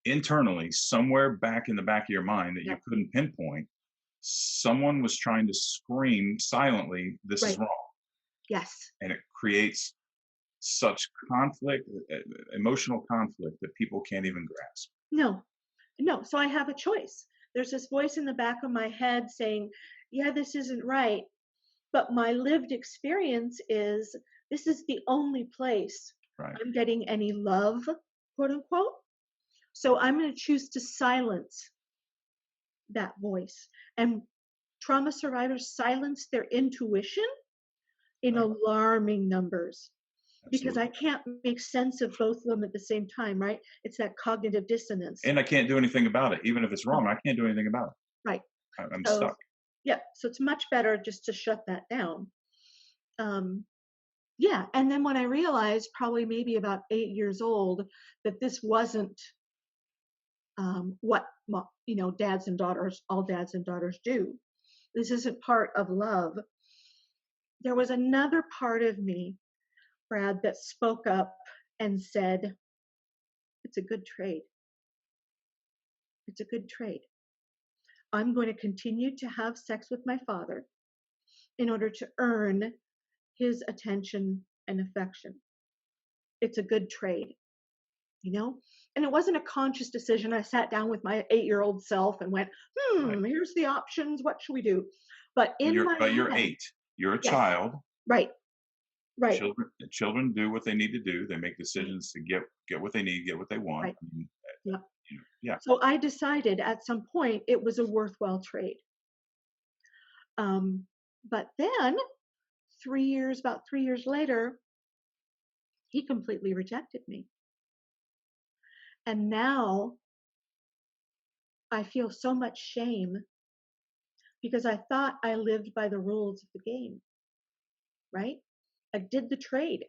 C: internally, somewhere back in the back of your mind that you
D: Yeah.
C: couldn't pinpoint, someone was trying to scream silently, "This is
D: Right.
C: wrong,"
D: Yes.
C: and it creates such conflict, emotional conflict that people can't even grasp.
D: No. So I have a choice. There's this voice in the back of my head saying, yeah, this isn't right. But my lived experience is this is the only place
C: Right.
D: I'm getting any love, quote unquote. So I'm going to choose to silence that voice. And trauma survivors silence their intuition in
C: Right.
D: alarming numbers because I
C: Absolutely.
D: can't make sense of both of them at the same time, right? It's that cognitive dissonance.
C: And I can't do anything about it. Even if it's wrong, I can't do anything about it.
D: Right.
C: I'm
D: So,
C: stuck.
D: yeah, so it's much better just to shut that down. Yeah, and then when I realized, probably maybe about 8 years old, that this wasn't what dads and daughters, all dads and daughters do. This isn't part of love. There was another part of me, Brad, that spoke up and said, "It's a good trade. It's a good trade. I'm going to continue to have sex with my father. in order to earn his attention and affection. It's a good trade, you know? And it wasn't a conscious decision. I sat down with my 8-year-old self and went,
C: Right.
D: here's the options. What should we do? But in my
C: You're
D: head,
C: 8. You're a
D: yes,
C: child.
D: right, right,
C: Children do what they need to do. They make
D: right,
C: decisions to get what they need, get what they want.
D: right.
C: I mean,
D: Yeah.
C: yeah.
D: So I decided at some point it was a worthwhile trade. But then about 3 years later, he completely rejected me. And now I feel so much shame because I thought I lived by the rules of the game, right? I did the trade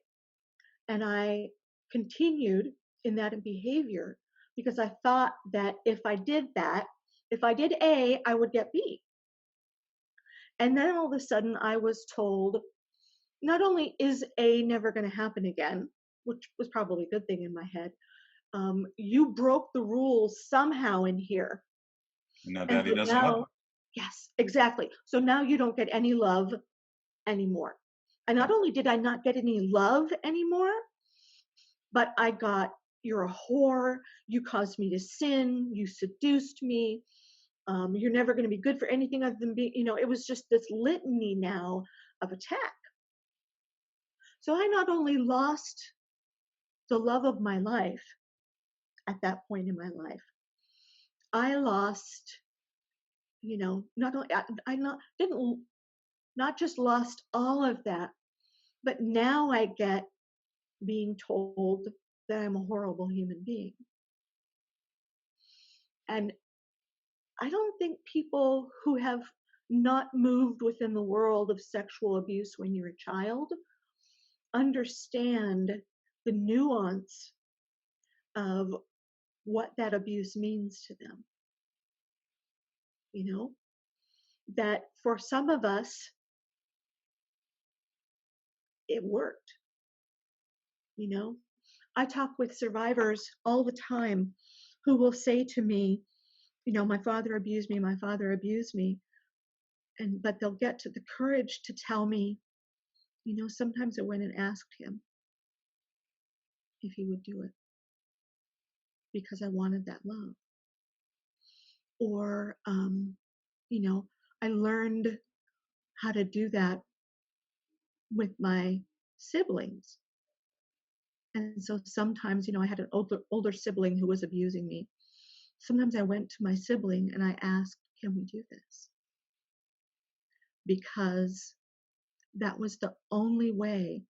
D: and I continued in that behavior because I thought that if I did A, I would get B. And then all of a sudden I was told, not only is A never going to happen again, which was probably a good thing in my head, you broke the rules somehow in here.
C: And now
D: And
C: daddy
D: so
C: doesn't love
D: now, yes, exactly. So now you don't get any love anymore. And not only did I not get any love anymore, but I got, you're a whore, you caused me to sin, you seduced me, you're never going to be good for anything other than being, it was just this litany now of attack. So I not only lost the love of my life at that point in my life, I lost, not only not just lost all of that, but now I get being told that I'm a horrible human being. And I don't think people who have not moved within the world of sexual abuse when you're a child understand the nuance of what that abuse means to them. That for some of us, it worked. I talk with survivors all the time who will say to me, my father abused me, my father abused me. But they'll get to the courage to tell me, sometimes I went and asked him if he would do it because I wanted that love. Or, I learned how to do that with my siblings. And so sometimes, I had an older sibling who was abusing me. Sometimes I went to my sibling and I asked, can we do this? Because that was the only way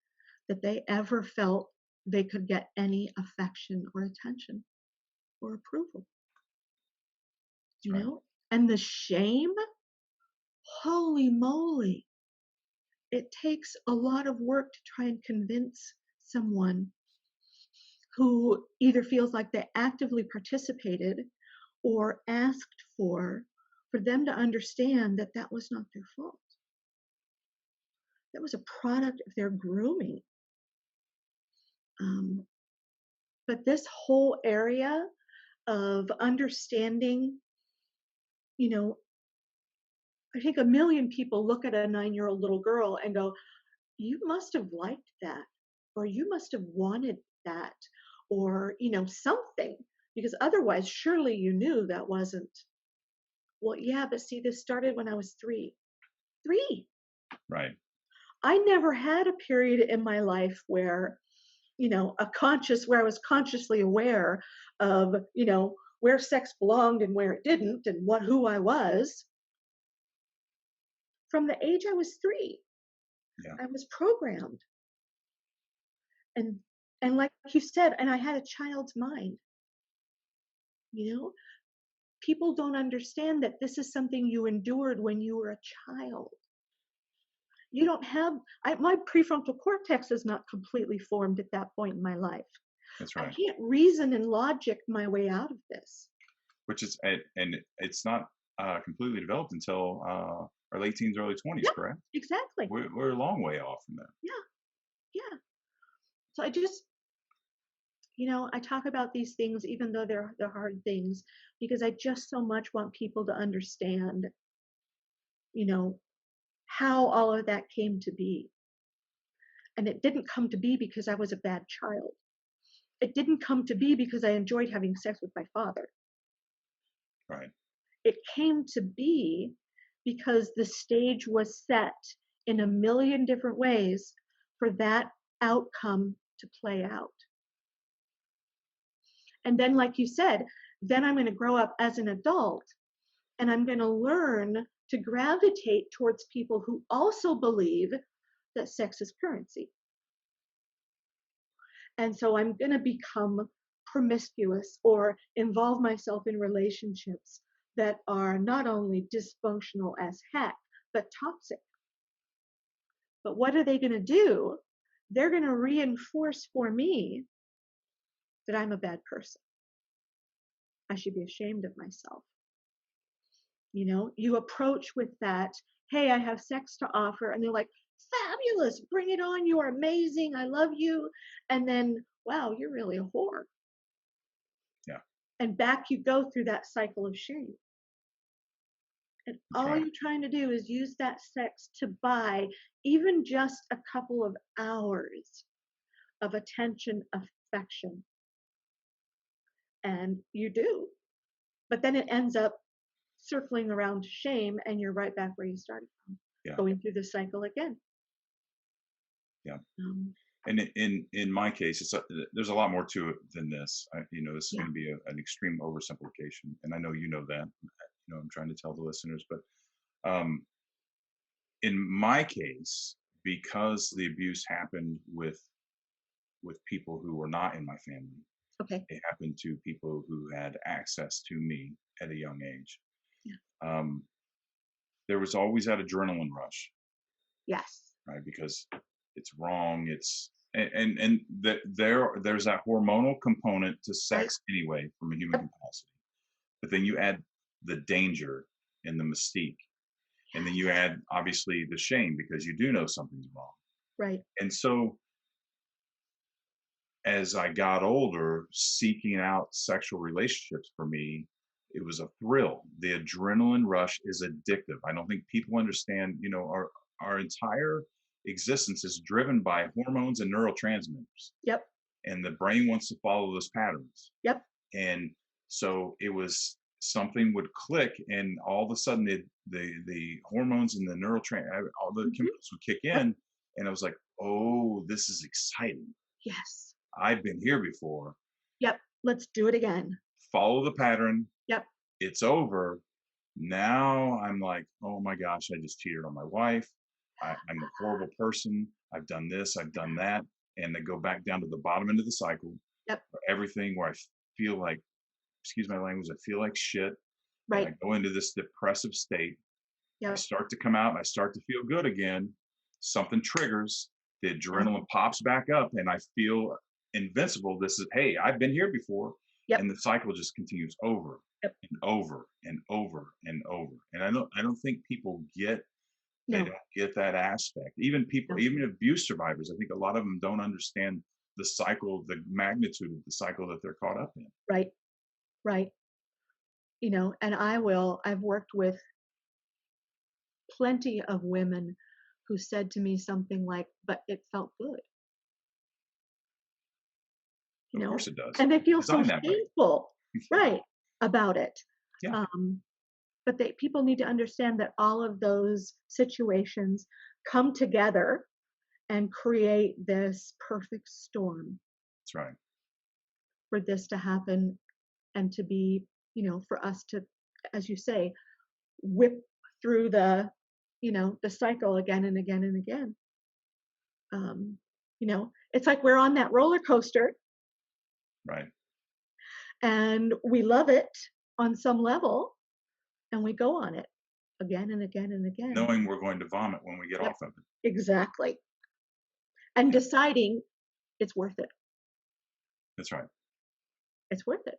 D: that they ever felt they could get any affection or attention or approval.
C: Right.
D: And the shame, holy moly, it takes a lot of work to try and convince someone who either feels like they actively participated or asked for them to understand that that was not their fault. That was a product of their grooming. But this whole area of understanding, I think a million people look at a 9-year-old little girl and go, you must have liked that, or you must have wanted that, or, something, because otherwise, surely you knew that wasn't. Well, yeah, but see, this started when I was 3. 3.
C: Right.
D: I never had a period in my life where, where I was consciously aware of, where sex belonged and where it didn't and who I was. From the age I was 3,
C: Yeah.
D: I was programmed. And like you said, and I had a child's mind. People don't understand that this is something you endured when you were a child. You don't have, my prefrontal cortex is not completely formed at that point in my life.
C: That's
D: I
C: right.
D: can't reason and logic my way out of this.
C: Which is, and it's not completely developed until our late teens, early 20s,
D: Yep,
C: correct?
D: exactly.
C: We're a long way off from that.
D: Yeah. So I just, I talk about these things, even though they're hard things, because I just so much want people to understand, how all of that came to be. And it didn't come to be because I was a bad child. It didn't come to be because I enjoyed having sex with my father.
C: Right.
D: It came to be because the stage was set in a million different ways for that outcome to play out. And then, like you said, then I'm going to grow up as an adult and I'm going to learn to gravitate towards people who also believe that sex is currency. And so I'm going to become promiscuous or involve myself in relationships that are not only dysfunctional as heck, but toxic. But what are they going to do? They're going to reinforce for me that I'm a bad person. I should be ashamed of myself. You know, you approach with that, hey, I have sex to offer. And they're like, fabulous, bring it on. You are amazing. I love you. And then, wow, you're really a whore.
C: Yeah.
D: And back you go through that cycle of shame. And
C: That's
D: all
C: right.
D: you're trying to do is use that sex to buy even just a couple of hours of attention, affection. And you do. But then it ends up circling around to shame, and you're right back where you started from,
C: Yeah.
D: going through the cycle again.
C: Yeah.
D: Um,
C: And in my case, there's a lot more to it than this. This is
D: Yeah.
C: going to be an extreme oversimplification, and I know you know that. I'm trying to tell the listeners, but in my case, because the abuse happened with people who were not in my family,
D: okay.
C: it happened to people who had access to me at a young age.
D: Yeah.
C: There was always that adrenaline rush,
D: Yes.
C: right? Because it's wrong. There's that hormonal component to sex anyway from a human capacity. But then you add the danger and the mystique. And then you add obviously the shame because you do know something's wrong.
D: Right.
C: And so as I got older, seeking out sexual relationships for me, it was a thrill. The adrenaline rush is addictive. I don't think people understand, our entire existence is driven by hormones and neurotransmitters.
D: Yep.
C: And the brain wants to follow those patterns.
D: Yep.
C: And so it was something would click and all of a sudden the hormones and the all the chemicals would kick in. And I was like, oh, this is exciting.
D: Yes.
C: I've been here before.
D: Yep. Let's do it again.
C: Follow the pattern.
D: Yep.
C: It's over. Now I'm like, oh my gosh, I just cheated on my wife. I'm a horrible person. I've done this, I've done that. And I go back down to the bottom end of the cycle.
D: Yep.
C: Everything where I feel like, excuse my language, I feel like shit.
D: Right.
C: And I go into this depressive state.
D: Yep.
C: I start to come out and I start to feel good again. Something triggers. The adrenaline pops back up and I feel invincible. This is, hey, I've been here before.
D: Yep.
C: And the cycle just continues over and over and over and over. And I don't think people get they don't get that aspect. Even people, even abuse survivors, I think a lot of them don't understand the cycle, the magnitude of the cycle that they're caught up in.
D: Right. Right. And I've worked with plenty of women who said to me something like, but it felt good.
C: Of course it does.
D: And they feel so
C: Designed that way.
D: shameful, right, about it.
C: Yeah.
D: But people need to understand that all of those situations come together and create this perfect storm.
C: That's right.
D: For this to happen and to be, for us to, as you say, whip through the cycle again and again and again. It's like we're on that roller coaster.
C: Right.
D: And we love it on some level, and we go on it again and again and again.
C: Knowing we're going to vomit when we get off of it.
D: Exactly. And deciding it's worth it.
C: That's right.
D: It's worth it.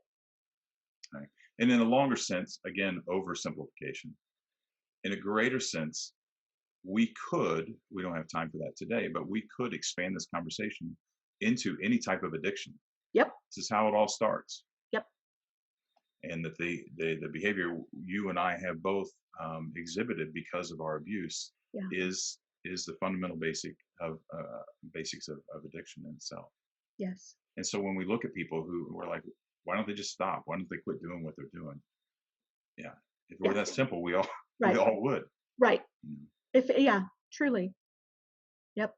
C: Right. And in a longer sense, again, oversimplification. In a greater sense, we don't have time for that today, but we could expand this conversation into any type of addiction.
D: Yep.
C: This is how it all starts.
D: Yep.
C: And that the behavior you and I have both exhibited because of our abuse
D: Yeah.
C: is the fundamental basics of addiction in itself.
D: Yes.
C: And so when we look at people who are like, why don't they just stop? Why don't they quit doing what they're doing? Yeah. If it were
D: Yeah.
C: that simple, we all
D: Right.
C: would.
D: Right.
C: You know?
D: Yeah, truly. Yep.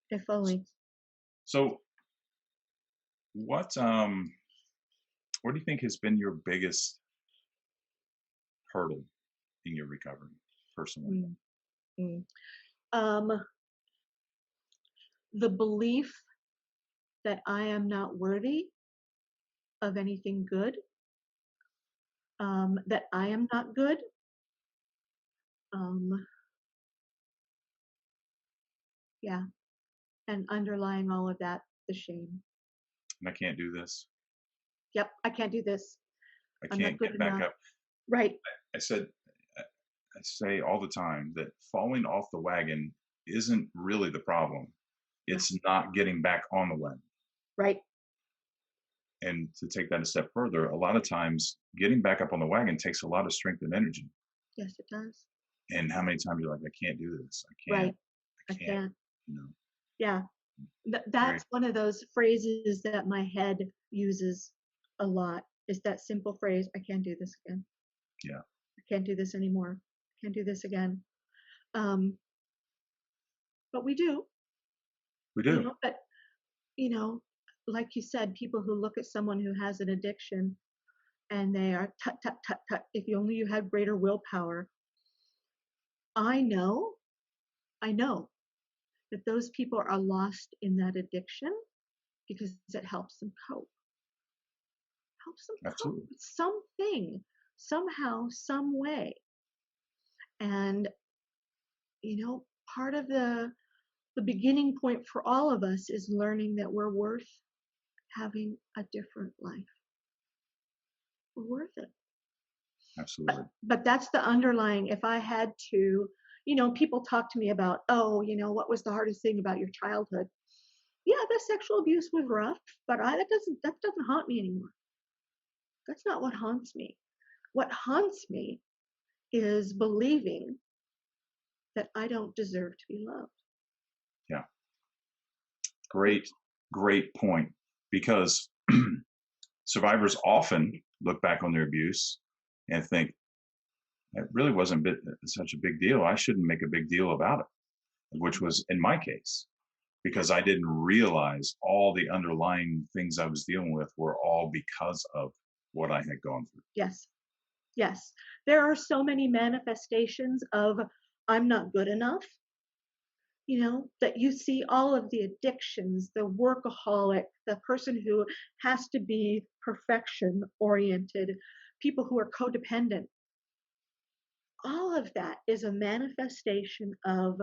D: If only.
C: So what do you think has been your biggest hurdle in your recovery personally?
D: Mm. The belief that I am not worthy of anything good, that I am not good. Yeah. And underlying all of that, the shame.
C: And I can't do this.
D: Yep, I can't do this.
C: I
D: I'm not
C: can't
D: good
C: get back
D: enough.
C: up.
D: Right.
C: I say all the time that falling off the wagon isn't really the problem. It's not getting back on the wagon.
D: Right.
C: And to take that a step further, a lot of times getting back up on the wagon takes a lot of strength and energy.
D: Yes, it does.
C: And how many times you're like, I can't do this. I can't.
D: Right. I can't.
C: You know.
D: Yeah. That's one of those phrases that my head uses a lot. Is that simple phrase, I can't do this again.
C: Yeah.
D: I can't do this anymore. I can't do this again. But we do.
C: We do.
D: But, like you said, people who look at someone who has an addiction and they are tut, tut, tut, tut, if only you had greater willpower. I know that those people are lost in that addiction because it helps them cope.
C: Absolutely.
D: Cope with something, somehow, some way. And, part of the beginning point for all of us is learning that we're worth having a different life. We're worth it.
C: Absolutely.
D: But that's the underlying, if I had to, people talk to me about, what was the hardest thing about your childhood? Yeah, the sexual abuse was rough, but that doesn't haunt me anymore. That's not what haunts me. What haunts me is believing that I don't deserve to be loved.
C: Yeah. Great point. Because survivors often look back on their abuse and think, it really wasn't such a big deal. I shouldn't make a big deal about it, which was in my case, because I didn't realize all the underlying things I was dealing with were all because of what I had gone through.
D: Yes. Yes. There are so many manifestations of I'm not good enough, that you see all of the addictions, the workaholic, the person who has to be perfection oriented, people who are codependent. All of that is a manifestation of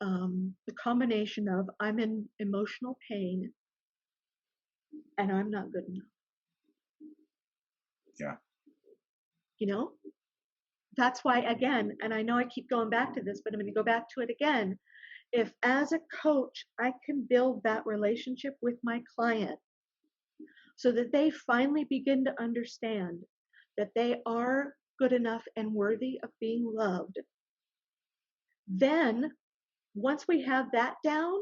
D: the combination of I'm in emotional pain and I'm not good enough.
C: Yeah.
D: That's why, again, and I know I keep going back to this, but I'm going to go back to it again. If as a coach, I can build that relationship with my client so that they finally begin to understand that they are good enough and worthy of being loved, then once we have that down,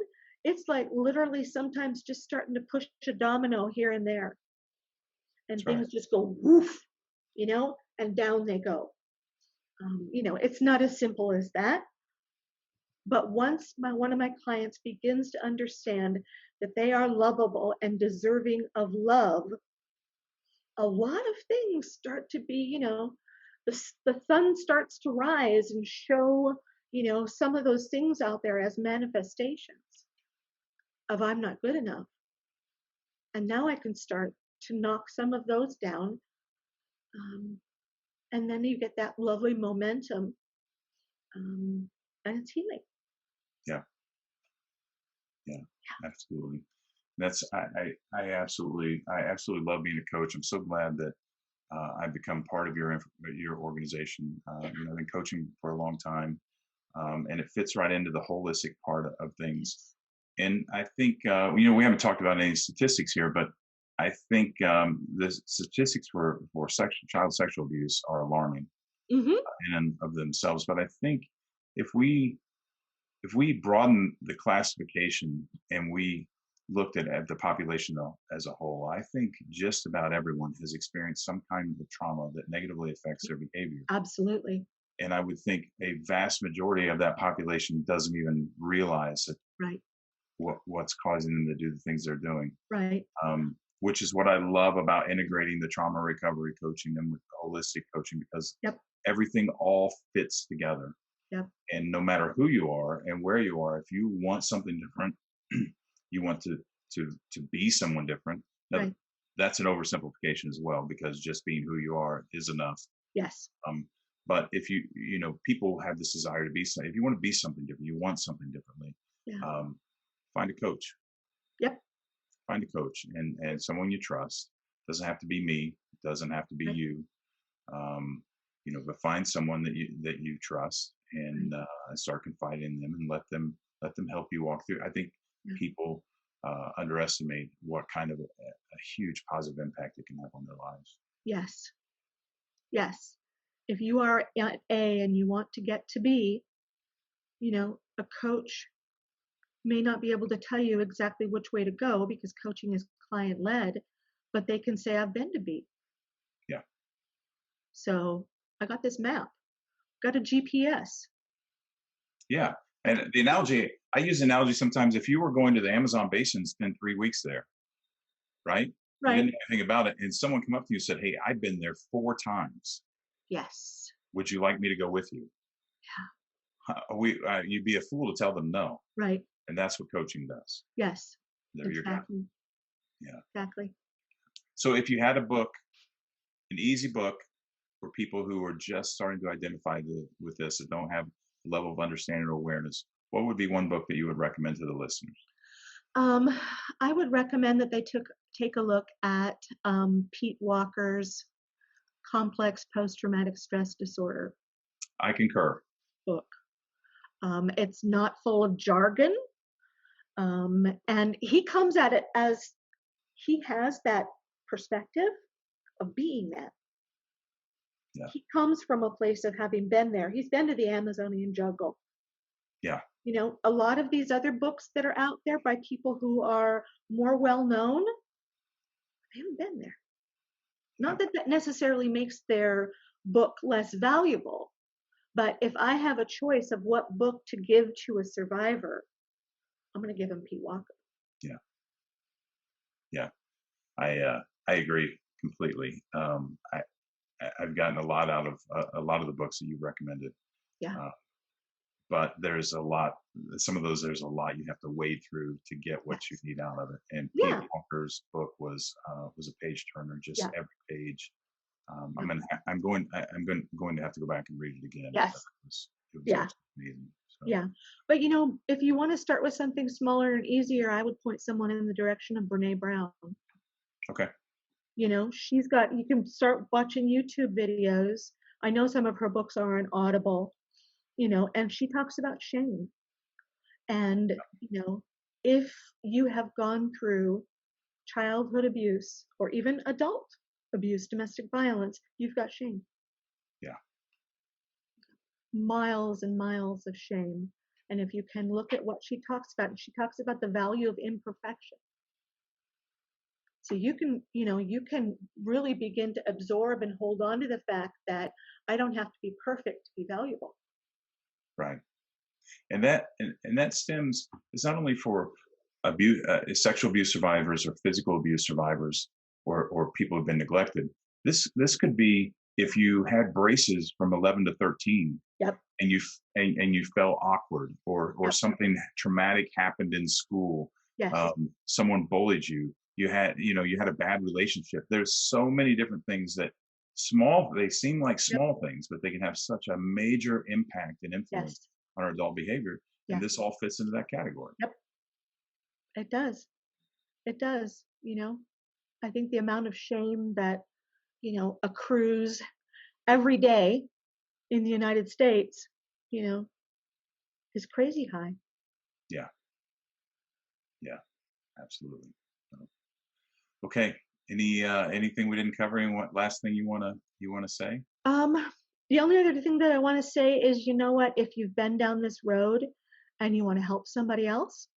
D: it's like literally sometimes just starting to push a domino here and there. And things just go woof, and down they go. It's not as simple as that. But once one of my clients begins to understand that they are lovable and deserving of love, a lot of things start to be, the sun starts to rise and show, some of those things out there as manifestations of I'm not good enough. And now I can start to knock some of those down. And then you get that lovely momentum. And it's healing.
C: Yeah. Absolutely. That's I absolutely love being a coach. I'm so glad that I've become part of your organization. I've been coaching for a long time, and it fits right into the holistic part of things. And I think we haven't talked about any statistics here, but I think the statistics for child sexual abuse are alarming in and of themselves. But I think if we broaden the classification and we looked at the population as a whole, I think just about everyone has experienced some kind of trauma that negatively affects their behavior.
D: Absolutely.
C: And I would think a vast majority of that population doesn't even realize that
D: Right.
C: what's causing them to do the things they're doing.
D: Right.
C: Which is what I love about integrating the trauma recovery coaching and with holistic coaching, because
D: Yep.
C: everything all fits together.
D: Yep.
C: And no matter who you are and where you are, if you want something different, you want to be someone different. Now,
D: Right.
C: that's an oversimplification as well, because just being who you are is enough.
D: Yes.
C: But if people have this desire to be something. If you want to be something different, you want something differently.
D: Yeah.
C: Find a coach.
D: Yep.
C: Find a coach and someone you trust. Doesn't have to be me. Doesn't have to be
D: Right.
C: you. But find someone that you trust and start confiding in them and let them help you walk through. I think people underestimate what kind of a huge positive impact it can have on their lives.
D: Yes. Yes. If you are at A and you want to get to B, a coach may not be able to tell you exactly which way to go because coaching is client led, but they can say, I've been to B.
C: Yeah.
D: So I got this map, got a GPS.
C: Yeah. And I use the analogy sometimes. If you were going to the Amazon basin and spend 3 weeks there, right? You didn't know anything about it. And someone come up to you and said, hey, I've been there 4 times.
D: Yes.
C: Would you like me to go with you? Yeah. You'd be a fool to tell them no.
D: Right.
C: And that's what coaching does.
D: Yes.
C: There you go. Yeah.
D: Exactly.
C: So if you had a book, an easy book for people who are just starting to identify with this, that don't have a level of understanding or awareness, what would be one book that you would recommend to the listeners?
D: I would recommend that they take a look at Pete Walker's Complex Post-Traumatic Stress Disorder
C: I concur.
D: book. It's not full of jargon, and he comes at it as he has that perspective of being that.
C: Yeah.
D: He comes from a place of having been there. He's been to the Amazonian jungle.
C: Yeah.
D: A lot of these other books that are out there by people who are more well known, they haven't been there. Not that that necessarily makes their book less valuable, but if I have a choice of what book to give to a survivor, I'm going to give him Pete Walker.
C: Yeah. Yeah. I agree completely. I've gotten a lot out of a lot of the books that you've recommended.
D: Yeah.
C: But there's a lot. Some of those, there's a lot you have to wade through to get what you need out of it. And Pete Walker's book was a page turner. Just every page. I'm going to have to go back and read it again.
D: Yes.
C: It was amazing. So.
D: Yeah. But if you want to start with something smaller and easier, I would point someone in the direction of Brene Brown.
C: Okay.
D: She's got, you can start watching YouTube videos. I know some of her books are on Audible, and she talks about shame. And, if you have gone through childhood abuse or even adult abuse, domestic violence, you've got shame.
C: Yeah.
D: Miles and miles of shame. And if you can look at what she talks about, and she talks about the value of imperfection. So you can really begin to absorb and hold on to the fact that I don't have to be perfect to be valuable.
C: Right. And that stems, it's not only for abuse, sexual abuse survivors or physical abuse survivors or people who've been neglected. This could be if you had braces from 11 to 13.
D: Yep.
C: And you felt awkward or something traumatic happened in school.
D: Yes.
C: Someone bullied you. You had a bad relationship. There's so many different things that they seem like small things, but they can have such a major impact and influence on our adult behavior. And this all fits into that category.
D: Yep. It does. It does. I think the amount of shame that, accrues every day in the United States, is crazy high.
C: Yeah. Yeah, absolutely. Okay. Anything we didn't cover? And what last thing you wanna say?
D: The only other thing that I want to say is, you know what, if you've been down this road and you want to help somebody else,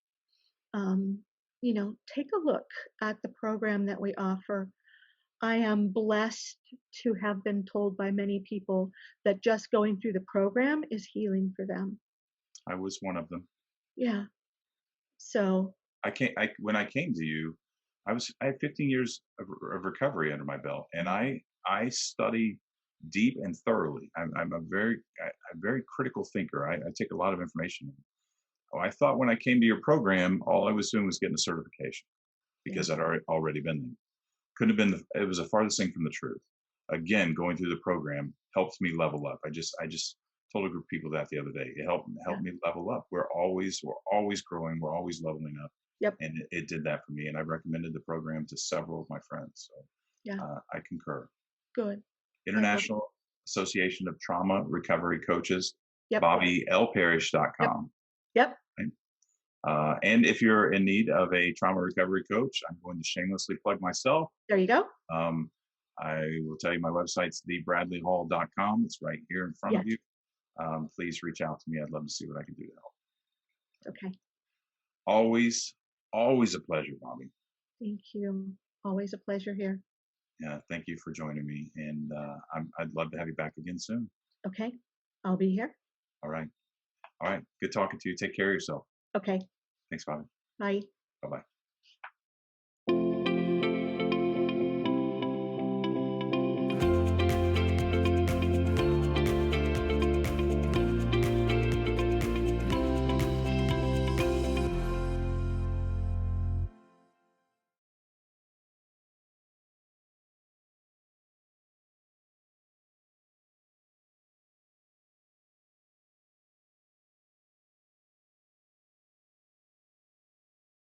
D: um, take a look at the program that we offer. I am blessed to have been told by many people that just going through the program is healing for them.
C: I was one of them.
D: Yeah. So,
C: When I came to you, I had 15 years of recovery under my belt, and I study deep and thoroughly. I'm a very critical thinker. I take a lot of information. Oh, I thought when I came to your program, all I was doing was getting a certification
D: yeah,
C: because I'd already been there. Couldn't have been. It was the farthest thing from the truth. Again, going through the program helped me level up. I just told a group of people that the other day. It helped
D: yeah,
C: me level up. We're always growing. We're always leveling up,
D: yep,
C: and it did that for me. And I recommended the program to several of my friends. So
D: yeah,
C: I concur.
D: good. I love it.
C: International Association of Trauma Recovery Coaches,
D: Yep, yep,
C: BobbiLParish.com.
D: yep.
C: And if you're in need of a trauma recovery coach, I'm going to shamelessly plug myself.
D: There you go.
C: I will tell you my website's thebradleyhall.com. It's right here in front
D: Yes.
C: of you. Please reach out to me. I'd love to see what I can do to help.
D: Okay.
C: Always a pleasure, Bobbi.
D: Thank you. Always a pleasure here.
C: Yeah, thank you for joining me. And I'd love to have you back again soon.
D: Okay. I'll be here.
C: All right. Good talking to you. Take care of yourself.
D: Okay.
C: Thanks, Bobbi.
D: Bye.
C: Bye-bye.